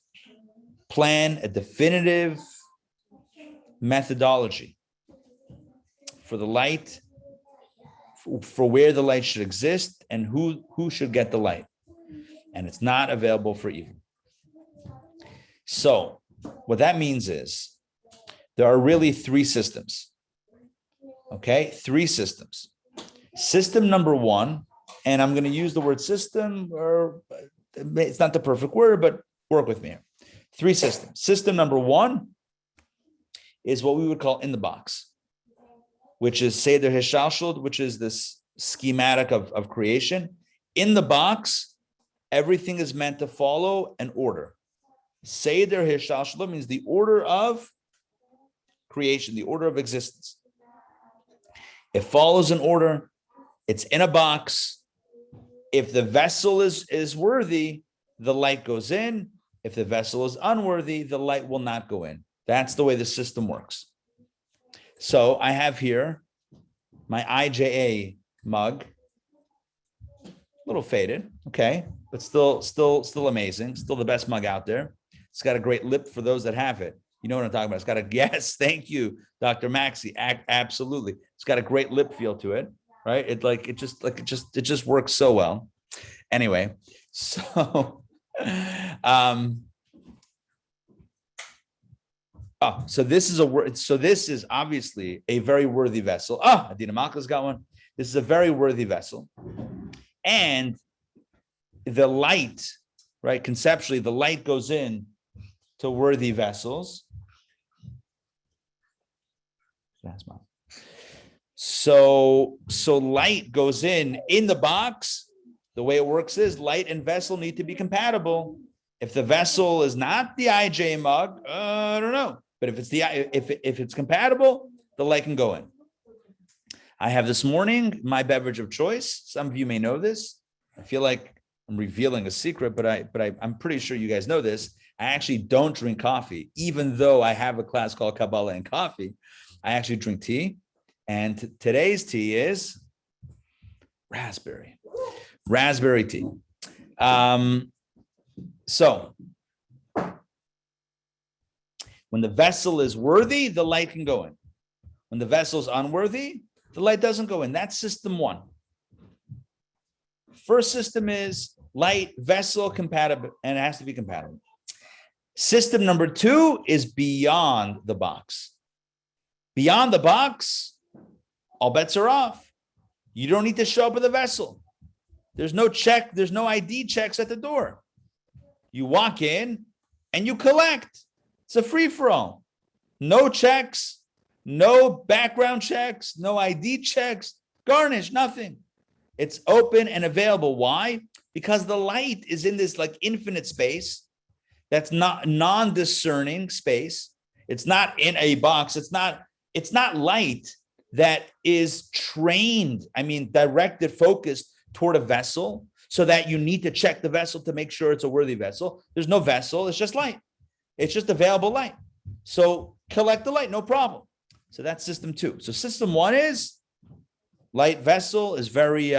plan, a definitive methodology for the light, for where the light should exist and who should get the light. And it's not available for evil. So what that means is there are really three systems. Okay, three systems. System number one, and I'm going to use the word system, or it's not the perfect word, but work with me here. Three systems. System number one is what we would call in the box, which is Seder Hishalshul, which is this schematic of creation. In the box, everything is meant to follow an order. Seder Hishalshul means the order of creation, the order of existence. It follows an order. It's in a box. If the vessel is worthy, the light goes in. If the vessel is unworthy, the light will not go in. That's the way the system works. So I have here my IJA mug, a little faded, okay, but still amazing, still the best mug out there. It's got a great lip for those that have it. You know what I'm talking about. It's got a, yes, thank you, Dr. Maxey. Absolutely. It's got a great lip feel to it, right? It just works so well. Anyway, so so this is a word. So this is obviously a very worthy vessel. Adina Malka's got one. This is a very worthy vessel. And the light, right? Conceptually, the light goes in to worthy vessels. So light goes in the box. The way it works is light and vessel need to be compatible. If the vessel is not the IJ mug, I don't know. But if it's if it's compatible, the light can go in. I have this morning my beverage of choice. Some of you may know this. I feel like I'm revealing a secret, but I'm pretty sure you guys know this. I actually don't drink coffee, even though I have a class called Kabbalah and Coffee. I actually drink tea, and today's tea is raspberry tea. So when the vessel is worthy, the light can go in. When the vessel is unworthy, the light doesn't go in. That's system one. First system is light, vessel, compatible, and it has to be compatible. System number two is beyond the box. Beyond the box, all bets are off. You don't need to show up with a vessel. There's no check, there's no ID checks at the door. You walk in and you collect. It's a free-for-all. No checks, no background checks, no ID checks, garnish, nothing. It's open and available. Why? Because the light is in this like infinite space. That's not non-discerning space. It's not in a box. It's not light that is trained, directed, focused toward a vessel so that you need to check the vessel to make sure it's a worthy vessel. There's no vessel. It's just light. It's just available light. So collect the light, no problem. So that's system two. So system one is light vessel is very,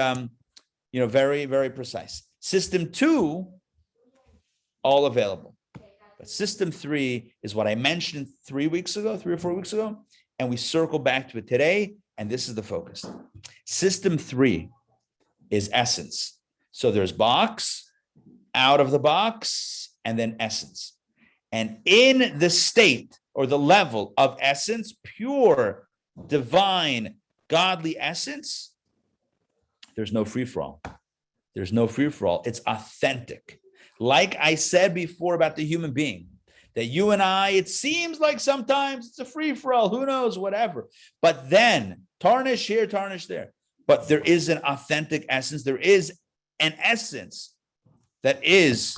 very, very precise. System two, all available. But system three is what I mentioned 3 or 4 weeks ago, and we circle back to it today, and this is the focus. System three is essence. So there's box, out of the box, and then essence. And in the state or the level of essence, pure, divine, godly essence, there's no free-for-all. There's no free-for-all. It's authentic. Like I said before about the human being, that you and I, it seems like sometimes it's a free-for-all, who knows, whatever. But then tarnish here, tarnish there. But there is an authentic essence. There is an essence that is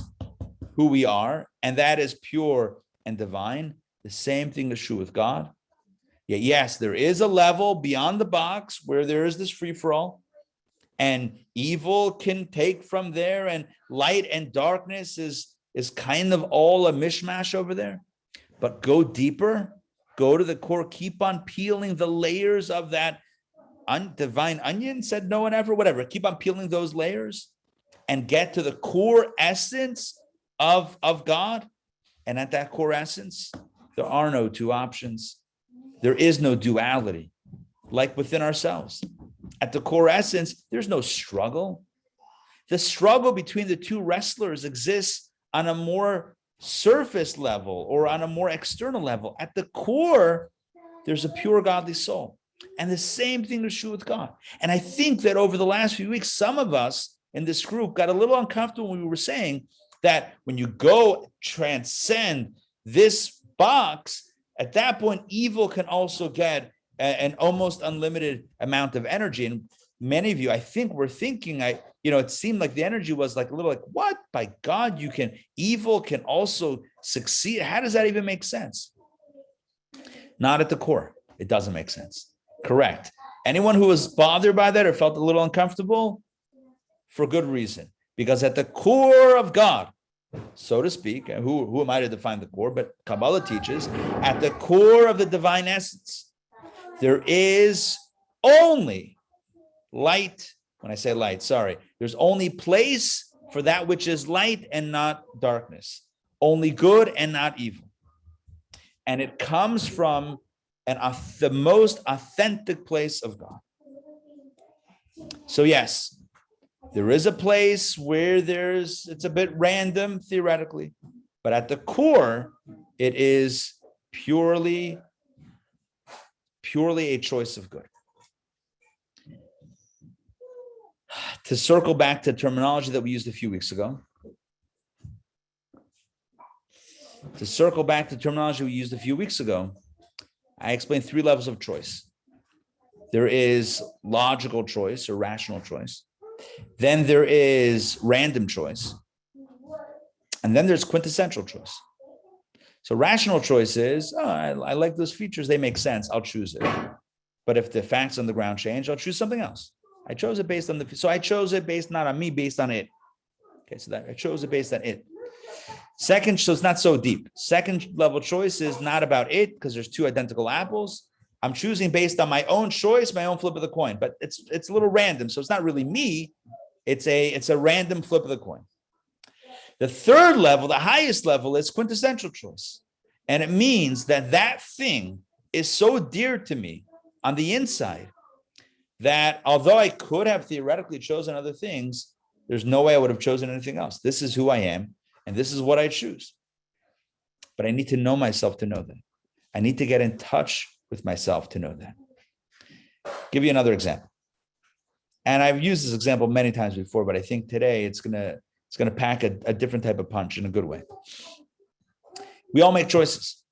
who we are, and that is pure and divine. The same thing is true with God. Yet, yes, there is a level beyond the box where there is this free-for-all, and evil can take from there, and light and darkness is kind of all a mishmash over there. But go deeper, go to the core, keep on peeling the layers of that divine onion, said no one ever, whatever. Keep on peeling those layers and get to the core essence of God. And at that core essence, there are no two options. There is no duality, like within ourselves. At the core essence, there's no struggle. The struggle between the two wrestlers exists on a more surface level or on a more external level. At the core, there's a pure godly soul. And the same thing is true with God. And I think that over the last few weeks, some of us in this group got a little uncomfortable when we were saying that when you go transcend this box, at that point, evil can also get an almost unlimited amount of energy. And many of you, I think, were thinking, it seemed like the energy was like a little like, what? By God, evil can also succeed. How does that even make sense? Not at the core. It doesn't make sense. Correct. Anyone who was bothered by that or felt a little uncomfortable, for good reason. Because at the core of God, so to speak, who am I to define the core? But Kabbalah teaches, at the core of the divine essence, there is only light. When I say light, sorry, there's only place for that which is light and not darkness. only good and not evil. And it comes from the most authentic place of God. So yes, there is a place where it's a bit random theoretically, but at the core, it is purely a choice of good. To circle back to terminology that we used a few weeks ago, I explained 3 levels of choice. There is logical choice or rational choice. Then there is random choice. And then there's quintessential choice. So rational choice is, I like those features. They make sense. I'll choose it. But if the facts on the ground change, I'll choose something else. I chose it based on I chose it based not on me, based on it. Okay, so that I chose it based on it. Second, so it's not so deep. Second level choice is not about it because there's 2 identical apples. I'm choosing based on my own choice, my own flip of the coin, but it's a little random. So it's not really me. It's a random flip of the coin. The third level, the highest level, is quintessential choice. And it means that thing is so dear to me on the inside that although I could have theoretically chosen other things, there's no way I would have chosen anything else. This is who I am, and this is what I choose. But I need to know myself to know that. I need to get in touch with myself to know that. Give you another example. And I've used this example many times before, but I think today it's gonna pack a different type of punch in a good way. We all make choices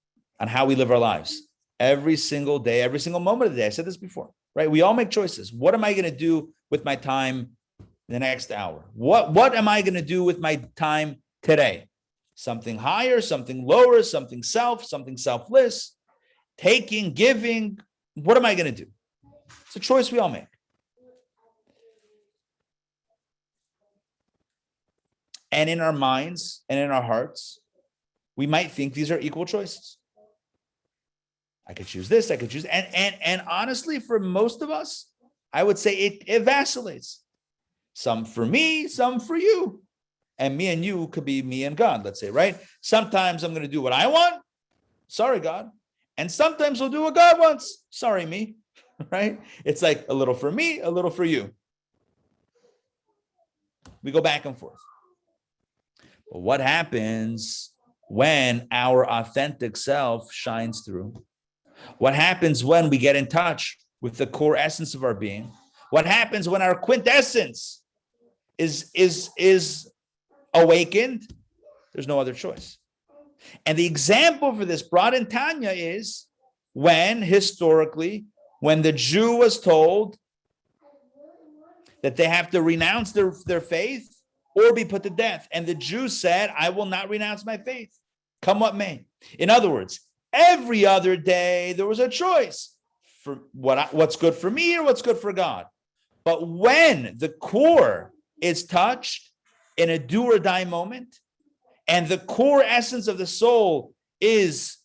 on how we live our lives every single day, every single moment of the day. I said this before, right? We all make choices. What am I going to do with my time the next hour? What am I going to do with my time today? Something higher, something lower, something selfless, taking, giving. What am I going to do? It's a choice we all make. And in our minds and in our hearts, we might think these are equal choices. I could choose this, I could choose, and honestly, for most of us, I would say it vacillates. Some for me, some for you. And me and you could be me and God, let's say, right? Sometimes I'm going to do what I want. Sorry, God. And sometimes we'll do what God wants. Sorry, me, right? It's like a little for me, a little for you. We go back and forth. But what happens when our authentic self shines through? What happens when we get in touch with the core essence of our being? What happens when our quintessence is awakened? There's no other choice. And the example for this brought in Tanya is when historically, when the Jew was told that they have to renounce their faith or be put to death. And the Jew said, I will not renounce my faith, come what may. In other words, every other day there was a choice for what's good for me or what's good for God. But when the core is touched in a do or die moment, and the core essence of the soul is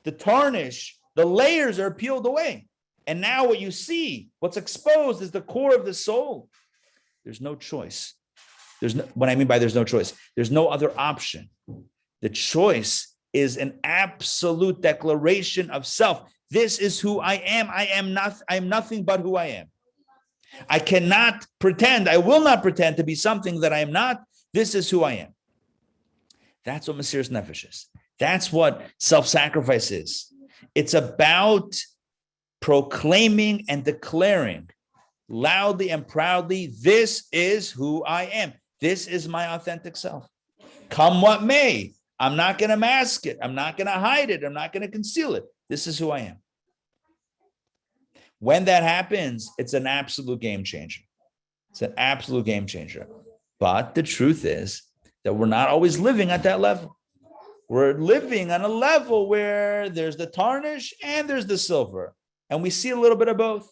the tarnish, the layers are peeled away. And now what you see, what's exposed is the core of the soul. There's no choice. What I mean by there's no choice, there's no other option. The choice is an absolute declaration of self. This is who I am. I am nothing but who I am. I cannot pretend, I will not pretend to be something that I am not. This is who I am. That's what Mesiras Nefesh is. That's what self-sacrifice is. It's about proclaiming and declaring loudly and proudly, this is who I am. This is my authentic self. Come what may, I'm not going to mask it. I'm not going to hide it. I'm not going to conceal it. This is who I am. When that happens, it's an absolute game changer. It's an absolute game changer. But the truth is that we're not always living at that level. We're living on a level where there's the tarnish and there's the silver. And we see a little bit of both.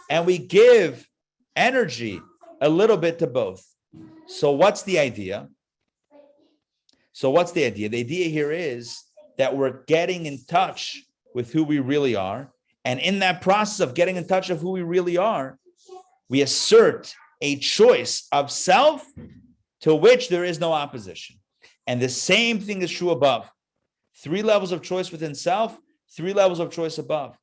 And we give energy a little bit to both. So what's the idea? The idea here is that we're getting in touch with who we really are. And in that process of getting in touch of who we really are, we assert a choice of self to which there is no opposition. And the same thing is true above. 3 levels of choice within self, 3 levels of choice above.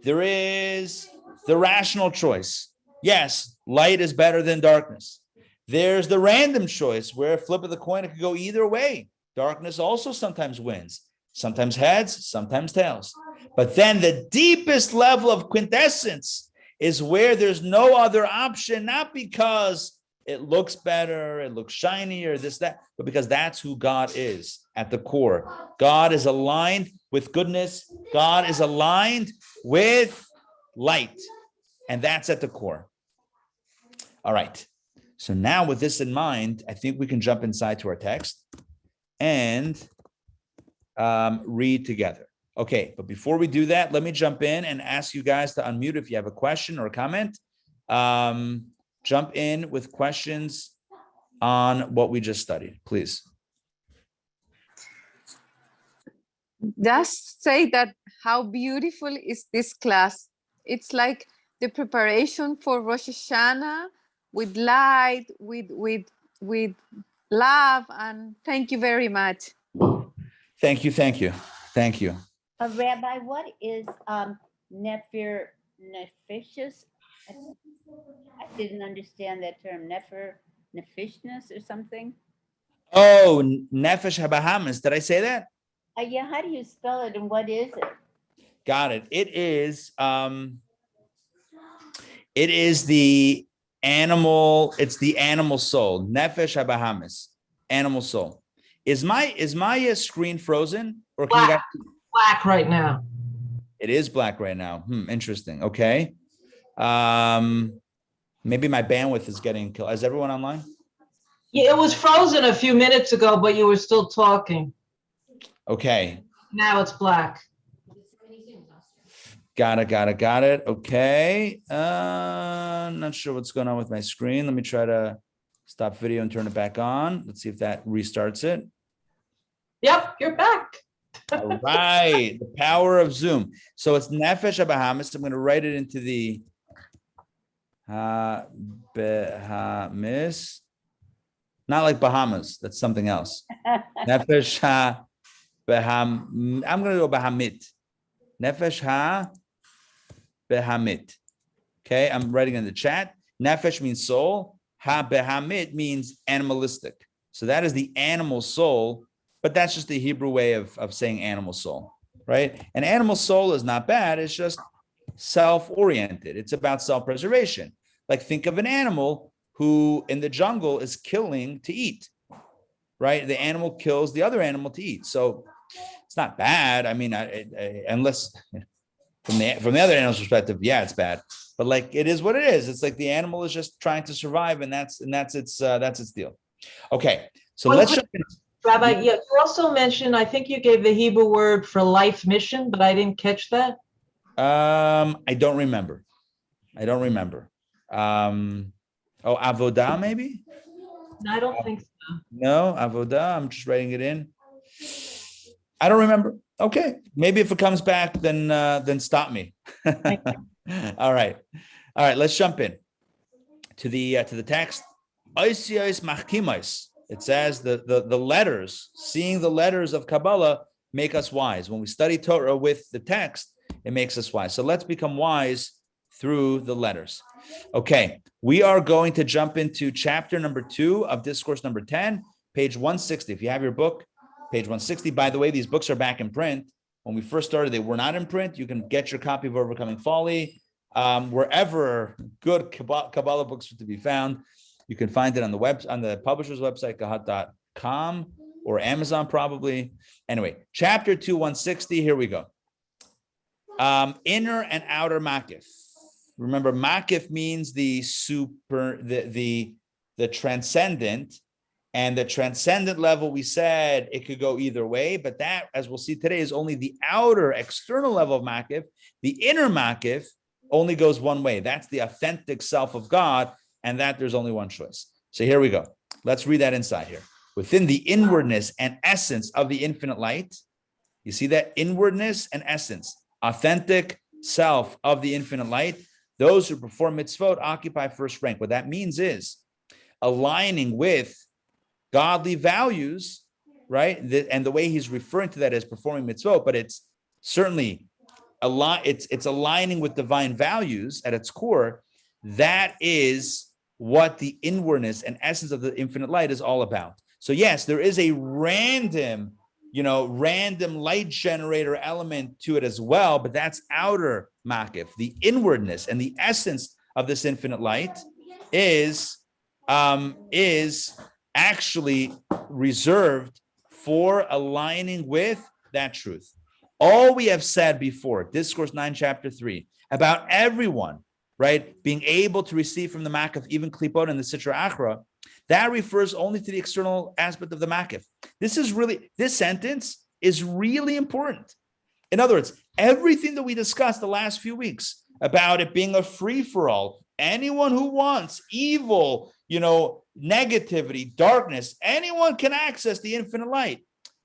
There is the rational choice. Yes, light is better than darkness. There's the random choice where flip of the coin, it could go either way. Darkness also sometimes wins, sometimes heads, sometimes tails. But then the deepest level of quintessence is where there's no other option, not because it looks better, it looks shinier, this, that, but because that's who God is at the core. God is aligned with goodness. God is aligned with light. And that's at the core. All right. So now with this in mind, I think we can jump inside to our text and read together. Okay, but before we do that, let me jump in and ask you guys to unmute if you have a question or a comment. Jump in with questions on what we just studied, please. Just say that how beautiful is this class. It's like the preparation for Rosh Hashanah with light, with love, and thank you very much. Thank you, thank you, thank you. Rabbi, what is Nephir Nephishness? I didn't understand that term. Nephishness or something? Oh, Nefesh HaBahamis. Did I say that? Yeah, how do you spell it and what is it? Got it. It is the animal, it's the animal soul. Nefesh HaBahamis, animal soul. Is my screen frozen? Or can you guys? Black right now. It is black right now. Interesting. Okay. Maybe my bandwidth is getting killed. Is everyone online? Yeah, it was frozen a few minutes ago, but you were still talking. Okay. Now it's black. Got it. Okay. Not sure what's going on with my screen. Let me try to stop video and turn it back on. Let's see if that restarts it. Yep, you're back. All right. The power of Zoom. So it's Nefesh HaBahamis. I'm going to write it into the Bahamis. Not like Bahamas. That's something else. Nefesh HaBaham. I'm going to go Bahamit. Nefesh HaBahamit. Okay, I'm writing in the chat. Nefesh means soul. HaBahamit means animalistic. So that is the animal soul, but that's just the Hebrew way of saying animal soul, right? An animal soul is not bad. It's just self-oriented. It's about self-preservation. Like think of an animal who in the jungle is killing to eat, right? The animal kills the other animal to eat. So it's not bad. I mean, unless from the other animal's perspective, yeah, it's bad. But like it is what it is. It's like the animal is just trying to survive, and that's its deal. Okay, so let's jump in. Rabbi, yeah, you also mentioned, I think you gave the Hebrew word for life mission, but I didn't catch that. I don't remember. Avodah maybe? I don't think so. No, avodah. I'm just writing it in. I don't remember. Okay, maybe if it comes back, then stop me. All right. Let's jump in to the text. It says the letters. Seeing the letters of Kabbalah make us wise. When we study Torah with the text, it makes us wise. So let's become wise through the letters. Okay, we are going to jump into chapter number 2 of discourse number 10, page 160. If you have your book, page 160. By the way, these books are back in print. When we first started, they were not in print. You can get your copy of Overcoming Folly wherever good Kabbalah books are to be found. You can find it on the publisher's website, kahat.com, or Amazon probably. Anyway, chapter 2, 160. Here we go. Inner and outer makif. Remember, makif means the transcendent, and the transcendent level. We said it could go either way, but that, as we'll see today, is only the outer external level of makif. The inner makif only goes one way. That's the authentic self of God, and that there's only one choice. So here we go. Let's read that inside here. Within the inwardness and essence of the infinite light, you see that inwardness and essence, authentic self of the infinite light. Those who perform mitzvot occupy first rank. What that means is aligning with godly values, right? And the way he's referring to that as performing mitzvot, but it's certainly it's aligning with divine values at its core. That is what the inwardness and essence of the infinite light is all about. So yes, there is a random light generator element to it as well, but that's outer makif. The inwardness and the essence of this infinite light is actually reserved for aligning with that truth. All we have said before, Discourse 9, Chapter 3, about everyone, right, being able to receive from the makif, even klipot and the sitra achra, that refers only to the external aspect of the makif. This sentence is really important. In other words, everything that we discussed the last few weeks about it being a free-for-all, anyone who wants evil, negativity, darkness, anyone can access the infinite light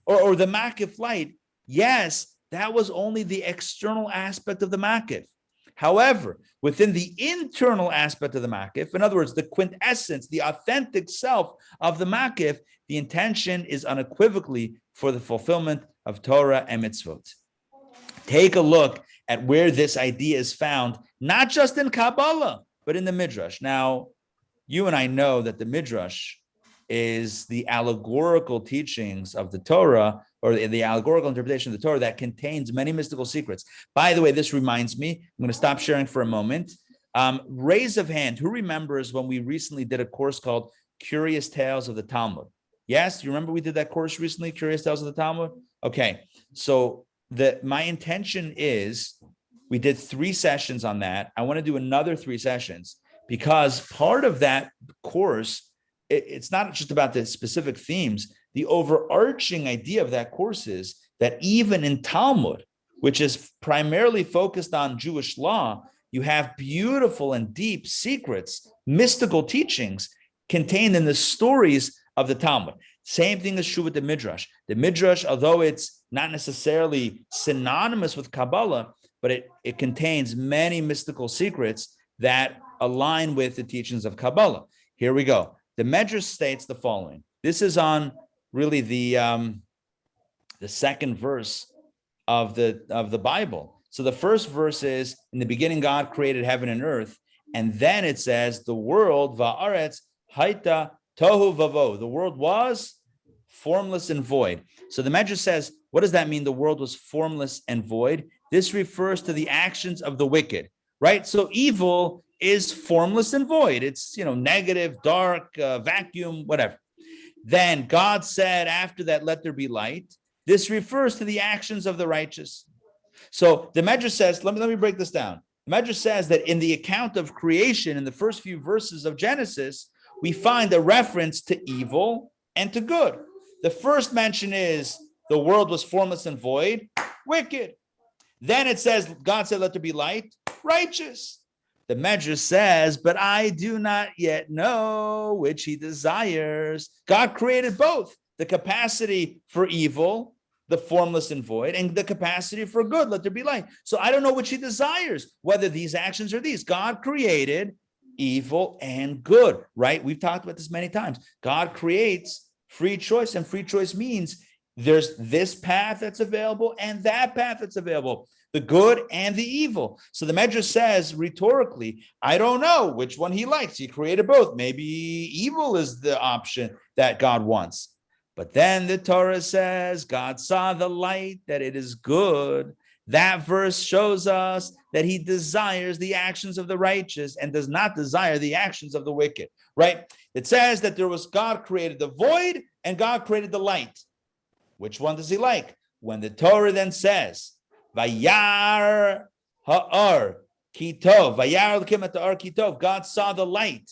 or the makif light. Yes, that was only the external aspect of the makif. However, within the internal aspect of the makif, in other words, the quintessence, the authentic self of the makif, the intention is unequivocally for the fulfillment of Torah and mitzvot. Take a look at where this idea is found, not just in Kabbalah, but in the Midrash. Now, you and I know that the Midrash is the allegorical teachings of the Torah, or the allegorical interpretation of the Torah that contains many mystical secrets. By the way, this reminds me, I'm going to stop sharing for a moment. Raise of hand, who remembers when we recently did a course called Curious Tales of the Talmud? Yes, you remember we did that course recently, Curious Tales of the Talmud? Okay, so my intention is, we did 3 sessions on that. I want to do another 3 sessions because part of that course, it's not just about the specific themes. The overarching idea of that course is that even in Talmud, which is primarily focused on Jewish law, you have beautiful and deep secrets, mystical teachings contained in the stories of the Talmud. Same thing is true with the Midrash. The Midrash, although it's not necessarily synonymous with Kabbalah, but it contains many mystical secrets that align with the teachings of Kabbalah. Here we go. The Midrash states the following. This is on really the second verse of the Bible. So the first verse is, in the beginning God created heaven and earth, and then it says the world, va'aretz haita tohu vavo. The world was formless and void. So the Midrash says, what does that mean? The world was formless and void. This refers to the actions of the wicked, right? So evil is formless and void. It's, negative, dark, vacuum, whatever. Then God said after that, let there be light. This refers to the actions of the righteous. So the Midrash says, let me break this down. The Midrash says that in the account of creation, in the first few verses of Genesis, we find a reference to evil and to good. The first mention is the world was formless and void, wicked. Then it says, God said, let there be light, righteous. The Midrash says, but I do not yet know which he desires. God created both, the capacity for evil, the formless and void, and the capacity for good, let there be light. So I don't know which he desires, whether these actions are these. God created evil and good, right? We've talked about this many times. God creates free choice, and free choice means there's this path that's available and that path that's available, the good and the evil. So the Midrash says rhetorically, I don't know which one he likes. He created both. Maybe evil is the option that God wants. But then the Torah says, God saw the light, that it is good. That verse shows us that he desires the actions of the righteous and does not desire the actions of the wicked, right? It says that God created the void and God created the light. Which one does he like? When the Torah then says, Vayar ha'ar kitov, Vayar l'kim et ha'ar kitov, God saw the light,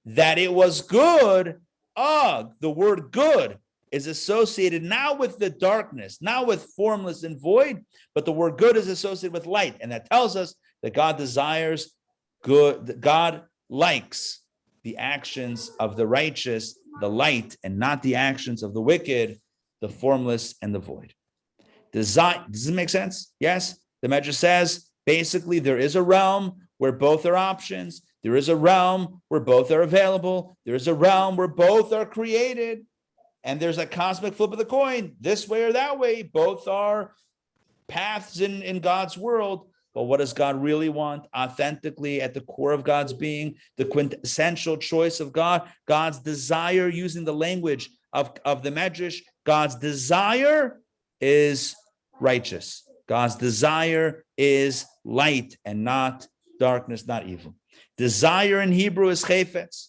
that it was good. The word good is associated not with the darkness, not with formless and void, but the word good is associated with light. And that tells us that God desires good, that God likes the actions of the righteous, the light, and not the actions of the wicked, the formless and the void. Does it make sense? Yes. The Midrash says, basically, there is a realm where both are options. There is a realm where both are available. There is a realm where both are created. and there's a cosmic flip of the coin, this way or that way. Both are paths in God's world. But what does God really want? Authentically, at the core of God's being, the quintessential choice of God, God's desire, using the language of the Medrash, God's desire is righteous. God's desire is light and not darkness, not evil. Desire in Hebrew is chayfetz,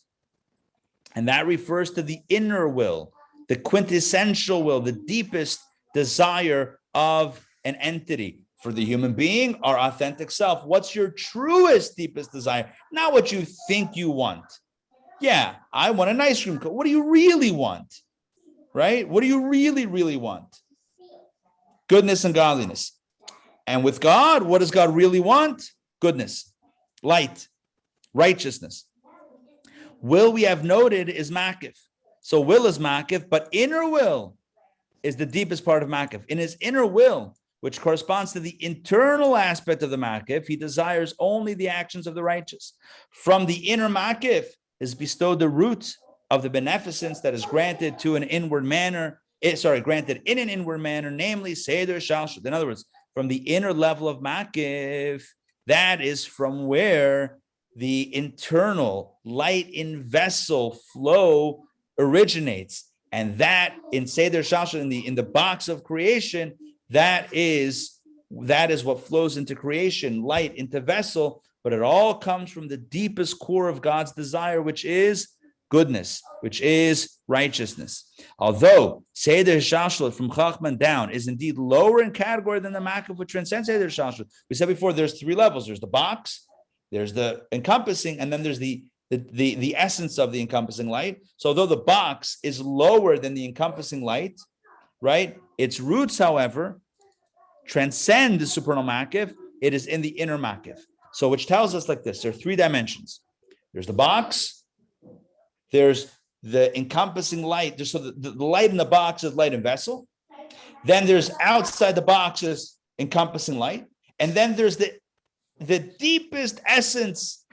and that refers to the inner will, the quintessential will, the deepest desire of an entity. For the human being, our authentic self, what's your truest, deepest desire? Not what you think you want. Yeah, I want an ice cream cone. What do you really want? Right? What do you really, really want? Goodness and godliness. And with God, what does God really want? Goodness, light, righteousness. Will, we have noted, is makif. So will is makif, but inner will is the deepest part of makif. In his inner will, which corresponds to the internal aspect of the makif, he desires only the actions of the righteous. From the inner makif is bestowed the root of the beneficence that is granted to an inward manner, granted in an inward manner, namely Seder Shalshut. In other words, from the inner level of makif, that is from where the internal light in vessel flow originates. And that in Seder Shalshut, in the box of creation, that is what flows into creation, light into vessel, but it all comes from the deepest core of God's desire, which is goodness, which is righteousness. Although Seder Shalshut from Chachman down is indeed lower in category than the makif which transcends Seder Shalshut. We said before, there's three levels. There's the box, there's the encompassing, and then there's the essence of the encompassing light. So although the box is lower than the encompassing light, right? Its roots, however, transcend the supernal makif. It is in the inner makif. So which tells us like this: there are three dimensions. There's the box, there's the encompassing light. So the light in the box is light in vessel. Then there's outside the box is encompassing light. And then there's the deepest essence,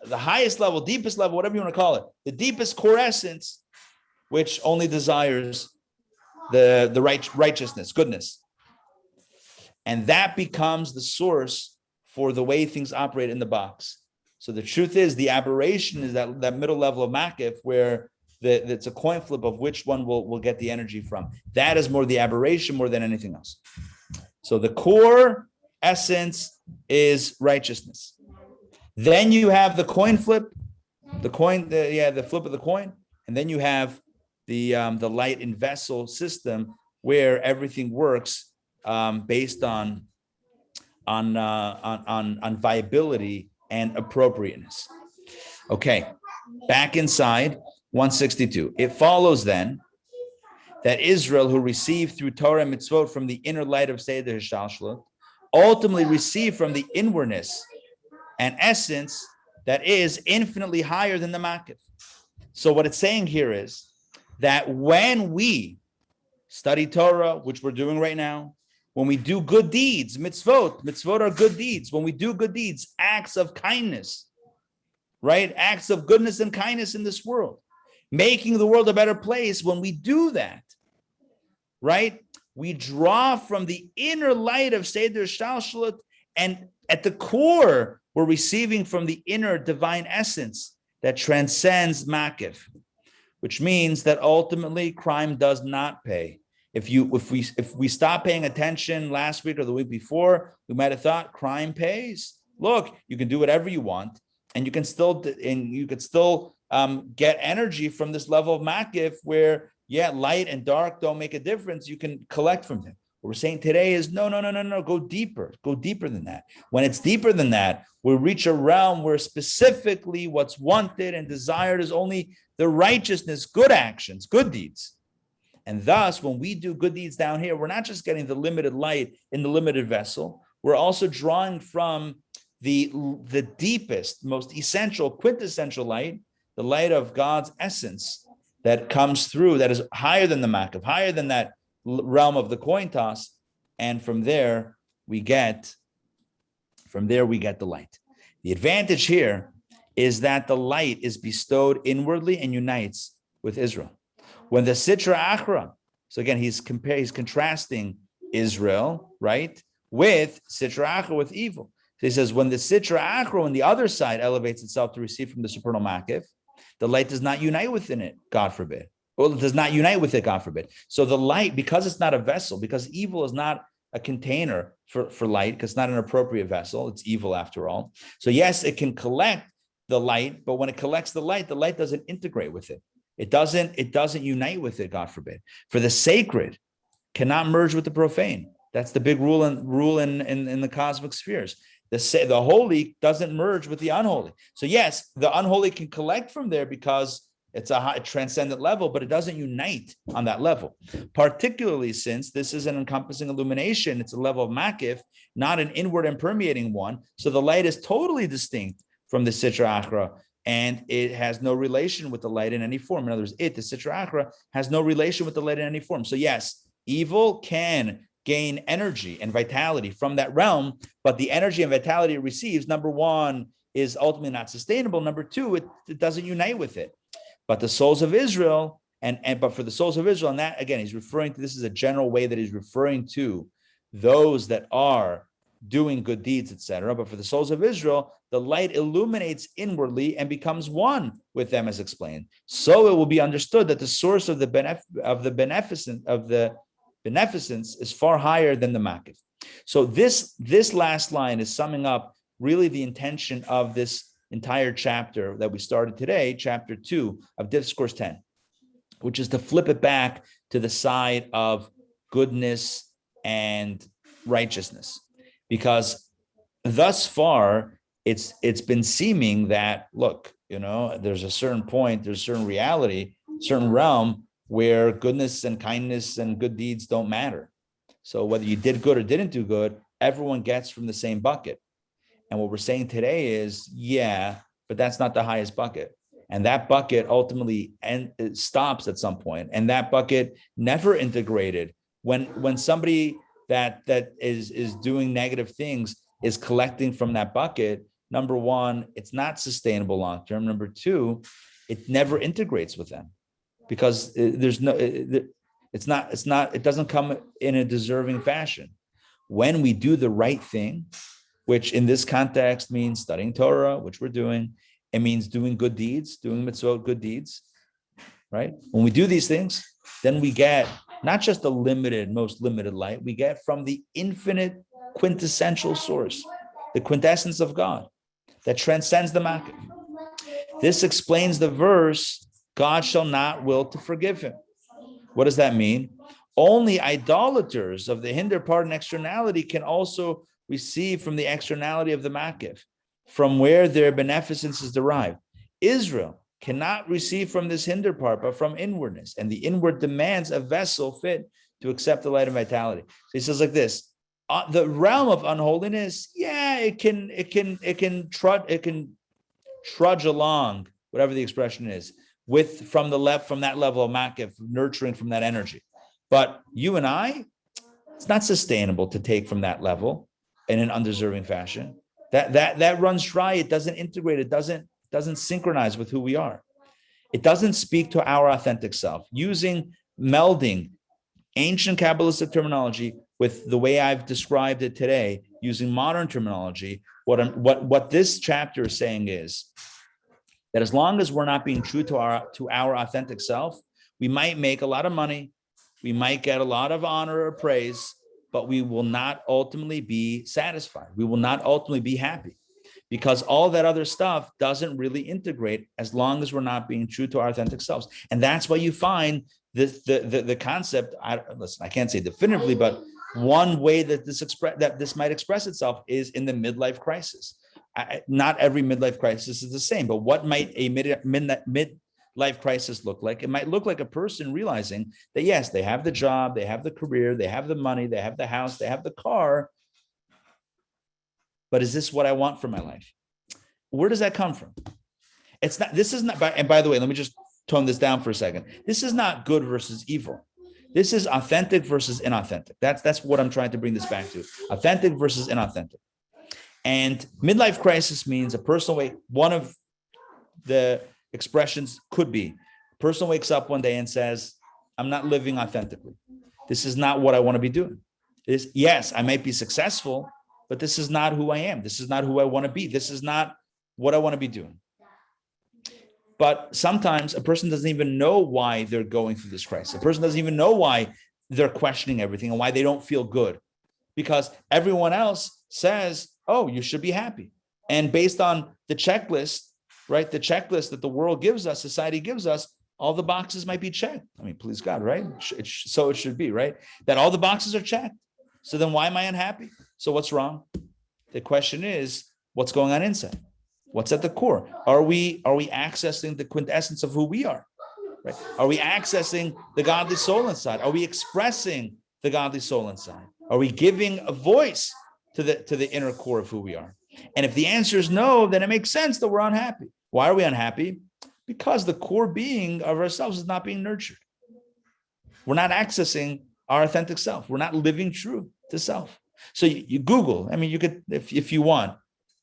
the highest level, deepest level, whatever you want to call it, the deepest core essence, which only desires the righteousness, goodness. And that becomes the source for the way things operate in the box. So the truth is, the aberration is that middle level of makif where it's a coin flip of which one will get the energy from. That is more the aberration more than anything else. So the core essence is righteousness. Then you have the coin flip, the flip of the coin, and then you have the light in vessel system where everything works based on viability and appropriateness. Okay, back inside 162. It follows then that Israel, who received through Torah and mitzvot from the inner light of Seder Shalshut, ultimately received from the inwardness and essence that is infinitely higher than the makif. So what it's saying here is that when we study Torah, which we're doing right now, when we do good deeds, mitzvot are good deeds. When we do good deeds, acts of kindness, right? Acts of goodness and kindness in this world, making the world a better place. When we do that, right? We draw from the inner light of Seder Shalshut, and at the core, we're receiving from the inner divine essence that transcends makif, which means that ultimately crime does not pay. If we stop paying attention last week or the week before, we might have thought crime pays. Look, you can do whatever you want, and you could still get energy from this level of makif where, light and dark don't make a difference. You can collect from them. What we're saying today is no, go deeper than that. When it's deeper than that, we'll reach a realm where specifically what's wanted and desired is only the righteousness, good actions, good deeds. And thus, when we do good deeds down here, we're not just getting the limited light in the limited vessel, we're also drawing from the deepest, most essential, quintessential light, the light of God's essence that comes through, that is higher than the makif, higher than that realm of the coin toss. And from there we get the light. The advantage here is that the light is bestowed inwardly and unites with Israel. When the Sitra Achra, so again, he's contrasting Israel, right, with Sitra Achra, with evil. So he says, when the Sitra Achra, when the other side elevates itself to receive from the supernal Makif, the light does not unite within it, God forbid. Well, it does not unite with it, God forbid. So the light, because it's not a vessel, because evil is not a container for light, because it's not an appropriate vessel, it's evil after all. So yes, it can collect the light, but when it collects the light doesn't integrate with it. It doesn't unite with it, God forbid. For the sacred cannot merge with the profane. That's the big rule in the cosmic spheres. The holy doesn't merge with the unholy. So yes, the unholy can collect from there because it's a high transcendent level, but it doesn't unite on that level. Particularly since this is an encompassing illumination, it's a level of makif, not an inward and permeating one. So the light is totally distinct from the Sitra Achra, and it has no relation with the light in any form. In other words, the Sitra Achra, has no relation with the light in any form. So yes, evil can gain energy and vitality from that realm, but the energy and vitality it receives, number one, is ultimately not sustainable. Number two, it doesn't unite with it. But the souls of Israel, but for the souls of Israel, and that again, he's referring to, this is a general way that he's referring to those that are doing good deeds, etc. But for the souls of Israel, the light illuminates inwardly and becomes one with them, as explained. So it will be understood that the source of the beneficence is far higher than the makif. So this last line is summing up really the intention of this entire chapter that we started today, chapter 2 of Discourse 10, which is to flip it back to the side of goodness and righteousness. Because thus far, it's been seeming that, look, there's a certain point, there's a certain reality, certain realm where goodness and kindness and good deeds don't matter. So whether you did good or didn't do good, everyone gets from the same bucket. And what we're saying today is, yeah, but that's not the highest bucket. And that bucket ultimately it stops at some point. And that bucket never integrated. When somebody that is doing negative things is collecting from that bucket, number one, it's not sustainable long term. Number two, it never integrates with them because it doesn't come in a deserving fashion. When we do the right thing, which in this context means studying Torah, which we're doing, it means doing good deeds, doing mitzvot, good deeds, right? When we do these things, then we get not just the most limited light, we get from the infinite quintessential source, the quintessence of God that transcends the makif. This explains the verse, God shall not will to forgive him. What does that mean? Only idolaters of the hinder part and externality can also receive from the externality of the makif, from where their beneficence is derived. Israel cannot receive from this hinder part, but from inwardness, and the inward demands a vessel fit to accept the light of vitality. So he says like this: the realm of unholiness, yeah, it can trudge along, whatever the expression is, from that level of makif, nurturing from that energy. But you and I, it's not sustainable to take from that level in an undeserving fashion. That runs dry. It doesn't integrate. It doesn't synchronize with who we are. It doesn't speak to our authentic self. Melding ancient Kabbalistic terminology with the way I've described it today, using modern terminology, what this chapter is saying is that as long as we're not being true to our authentic self, we might make a lot of money, we might get a lot of honor or praise, but we will not ultimately be satisfied. We will not ultimately be happy, because all that other stuff doesn't really integrate as long as we're not being true to our authentic selves. And that's why you find the concept. I can't say definitively, but one way that this might express itself is in the midlife crisis. Not every midlife crisis is the same, but what might a midlife crisis look like? It might look like a person realizing that, yes, they have the job, they have the career, they have the money, they have the house, they have the car, but is this what I want for my life? Where does that come from? And by the way, let me just tone this down for a second. This is not good versus evil. This is authentic versus inauthentic. That's what I'm trying to bring this back to. Authentic versus inauthentic. And midlife crisis means a personal way. One of the expressions could be, a person wakes up one day and says, I'm not living authentically. This is not what I want to be doing. Yes, I might be successful, but this is not who I am. This is not who I want to be. This is not what I want to be doing. But sometimes a person doesn't even know why they're going through this crisis. A person doesn't even know why they're questioning everything and why they don't feel good, because everyone else says, oh, you should be happy. And based on the checklist, right? The checklist that the world gives us, society gives us, all the boxes might be checked. I mean, please God, right? So it should be, right? That all the boxes are checked. So then why am I unhappy? So what's wrong? The question is, what's going on inside? What's at the core? Are we accessing the quintessence of who we are? Right? Are we accessing the godly soul inside? Are we expressing the godly soul inside? Are we giving a voice to the inner core of who we are? And if the answer is no, then it makes sense that we're unhappy. Why are we unhappy? Because the core being of ourselves is not being nurtured. We're not accessing our authentic self. We're not living true to self. So you Google, I mean, you could, if you want,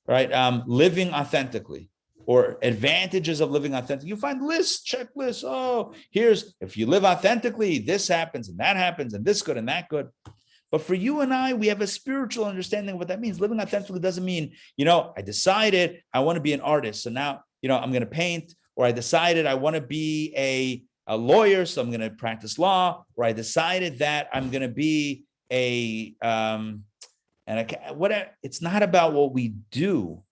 right? Living authentically or advantages of living authentically. You find lists, checklists. Oh, here's, if you live authentically, this happens and that happens and this good and that good. But for you and I, we have a spiritual understanding of what that means. Living authentically doesn't mean, I decided I want to be an artist. So now, I'm going to paint, or I decided I want to be a lawyer. So I'm going to practice law, or I decided that I'm going to be it's not about what we do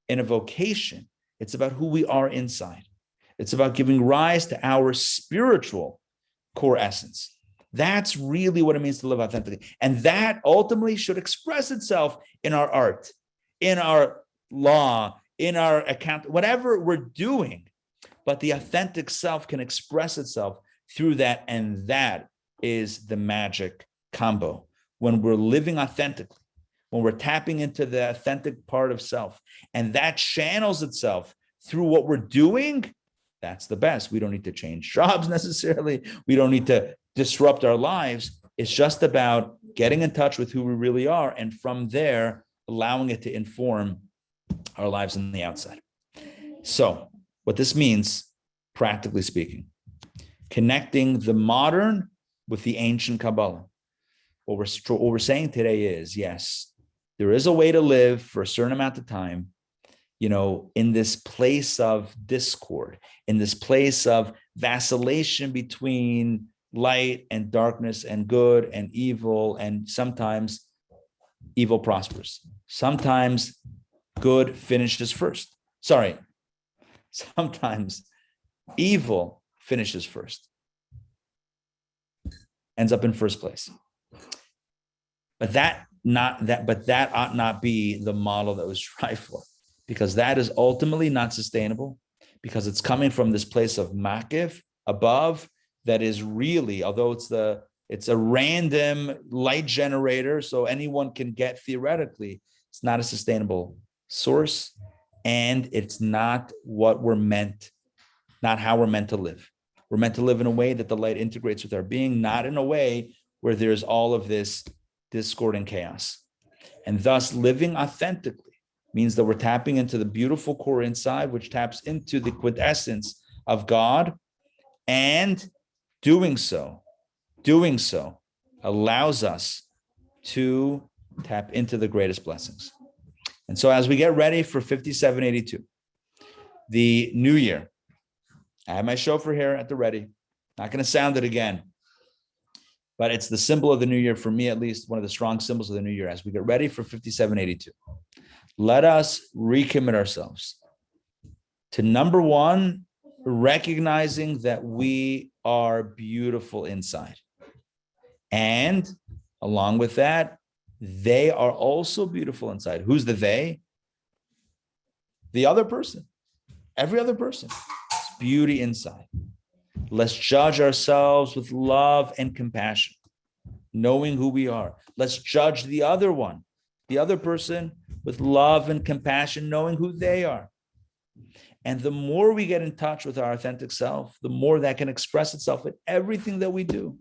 in a vocation. It's about who we are inside. It's about giving rise to our spiritual core essence. That's really what it means to live authentically. And that ultimately should express itself in our art, in our law, in our account, whatever we're doing. But the authentic self can express itself through that. And that is the magic combo. When we're living authentically, when we're tapping into the authentic part of self, and that channels itself through what we're doing, that's the best. We don't need to change jobs necessarily. We don't need to disrupt our lives. It's just about getting in touch with who we really are, and from there, allowing it to inform our lives on the outside. So what this means, practically speaking, connecting the modern with the ancient Kabbalah. What we're saying today is, yes, there is a way to live for a certain amount of time, in this place of discord, in this place of vacillation between light and darkness and good and evil, and sometimes evil prospers. Sometimes good finishes first. Sometimes evil finishes first, ends up in first place. But that ought not be the model that was strived for, because that is ultimately not sustainable, because it's coming from this place of makif above that is really, although it's a random light generator, so anyone can get theoretically, it's not a sustainable source, and it's not what we're meant, not how we're meant to live. We're meant to live in a way that the light integrates with our being, not in a way where there's all of this discord and chaos. And thus, living authentically means that we're tapping into the beautiful core inside, which taps into the quintessence of God, and doing so allows us to tap into the greatest blessings. And so as we get ready for 5782, the new year, I have my shofar here at the ready. Not going to sound it again, but it's the symbol of the new year, for me at least, one of the strong symbols of the new year. As we get ready for 5782, let us recommit ourselves to, number one, recognizing that we are beautiful inside. And along with that, they are also beautiful inside. Who's the they? The other person. Every other person. It's beauty inside. Let's judge ourselves with love and compassion, knowing who we are. Let's judge the other one, the other person, with love and compassion, knowing who they are. And the more we get in touch with our authentic self, the more that can express itself in everything that we do.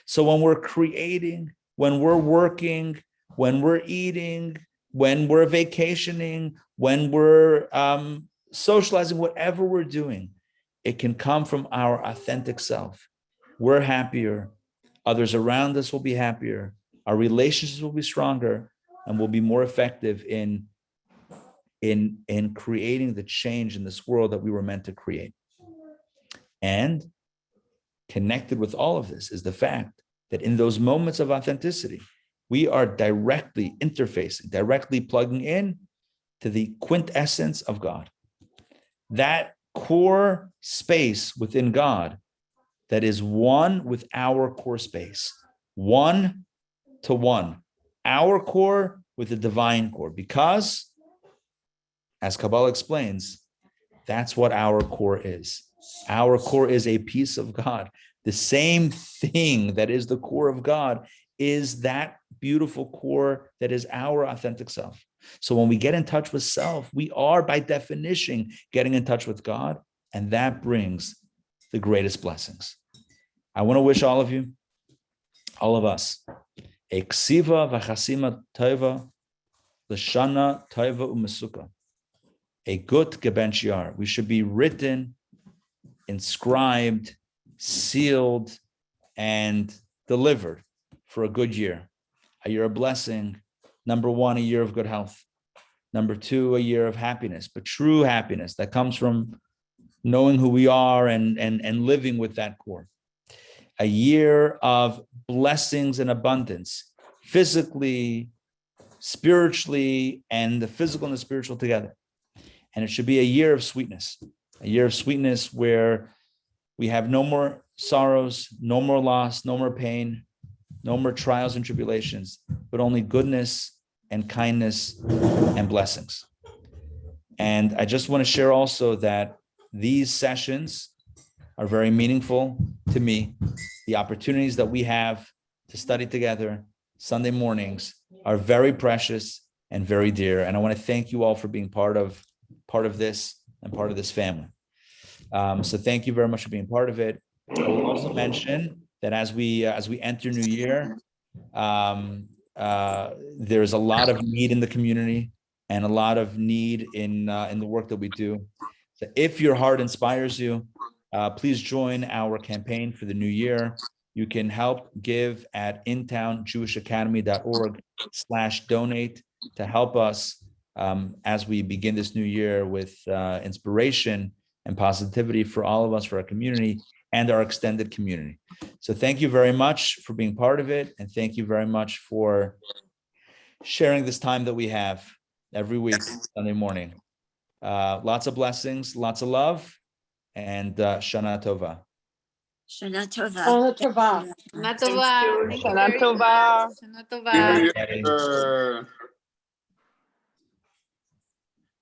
So when we're creating, when we're working, when we're eating, when we're vacationing, when we're socializing, whatever we're doing, it can come from our authentic self. we're happier, others around us will be happier, our relationships will be stronger, and we'll be more effective in creating the change in this world that we were meant to create. And connected with all of this is the fact that in those moments of authenticity, we are directly interfacing, directly plugging in to the quintessence of God. That core space within God that is one with our core space, one to one, our core with the divine core, because as Kabbalah explains, that's what our core is. Our core is a piece of God. The same thing that is the core of God is that beautiful core that is our authentic self. So when we get in touch with self, we are by definition getting in touch with God, and that brings the greatest blessings. I want to wish all of you, all of us, a ksiva v'chasima tova, l'shana tova u'mesuka, a gut gebenchiar. We should be written, inscribed, sealed, and delivered for a good year. A year of blessing. Number one, a year of good health. Number two, a year of happiness, but true happiness that comes from knowing who we are and living with that core. A year of blessings and abundance, physically, spiritually, and the physical and the spiritual together. And it should be a year of sweetness where we have no more sorrows, no more loss, no more pain, no more trials and tribulations, but only goodness and kindness and blessings. And I just want to share also that these sessions are very meaningful to me. The opportunities that we have to study together Sunday mornings are very precious and very dear. And I want to thank you all for being part of this and part of this family. So thank you very much for being part of it. I will also mention that as we enter New Year, there's a lot of need in the community and a lot of need in the work that we do. So if your heart inspires you, please join our campaign for the new year. You can help give at intownjewishacademy.org/donate to help us as we begin this new year with inspiration and positivity for all of us, for our community and our extended community. So thank you very much for being part of it. And thank you very much for sharing this time that we have every week, Sunday morning. Lots of blessings, lots of love, and Shana Tova. Shana Tova. Shana Tova. Shana Tova. Thank you Shana very Tova. much. Shana Tova. Everybody.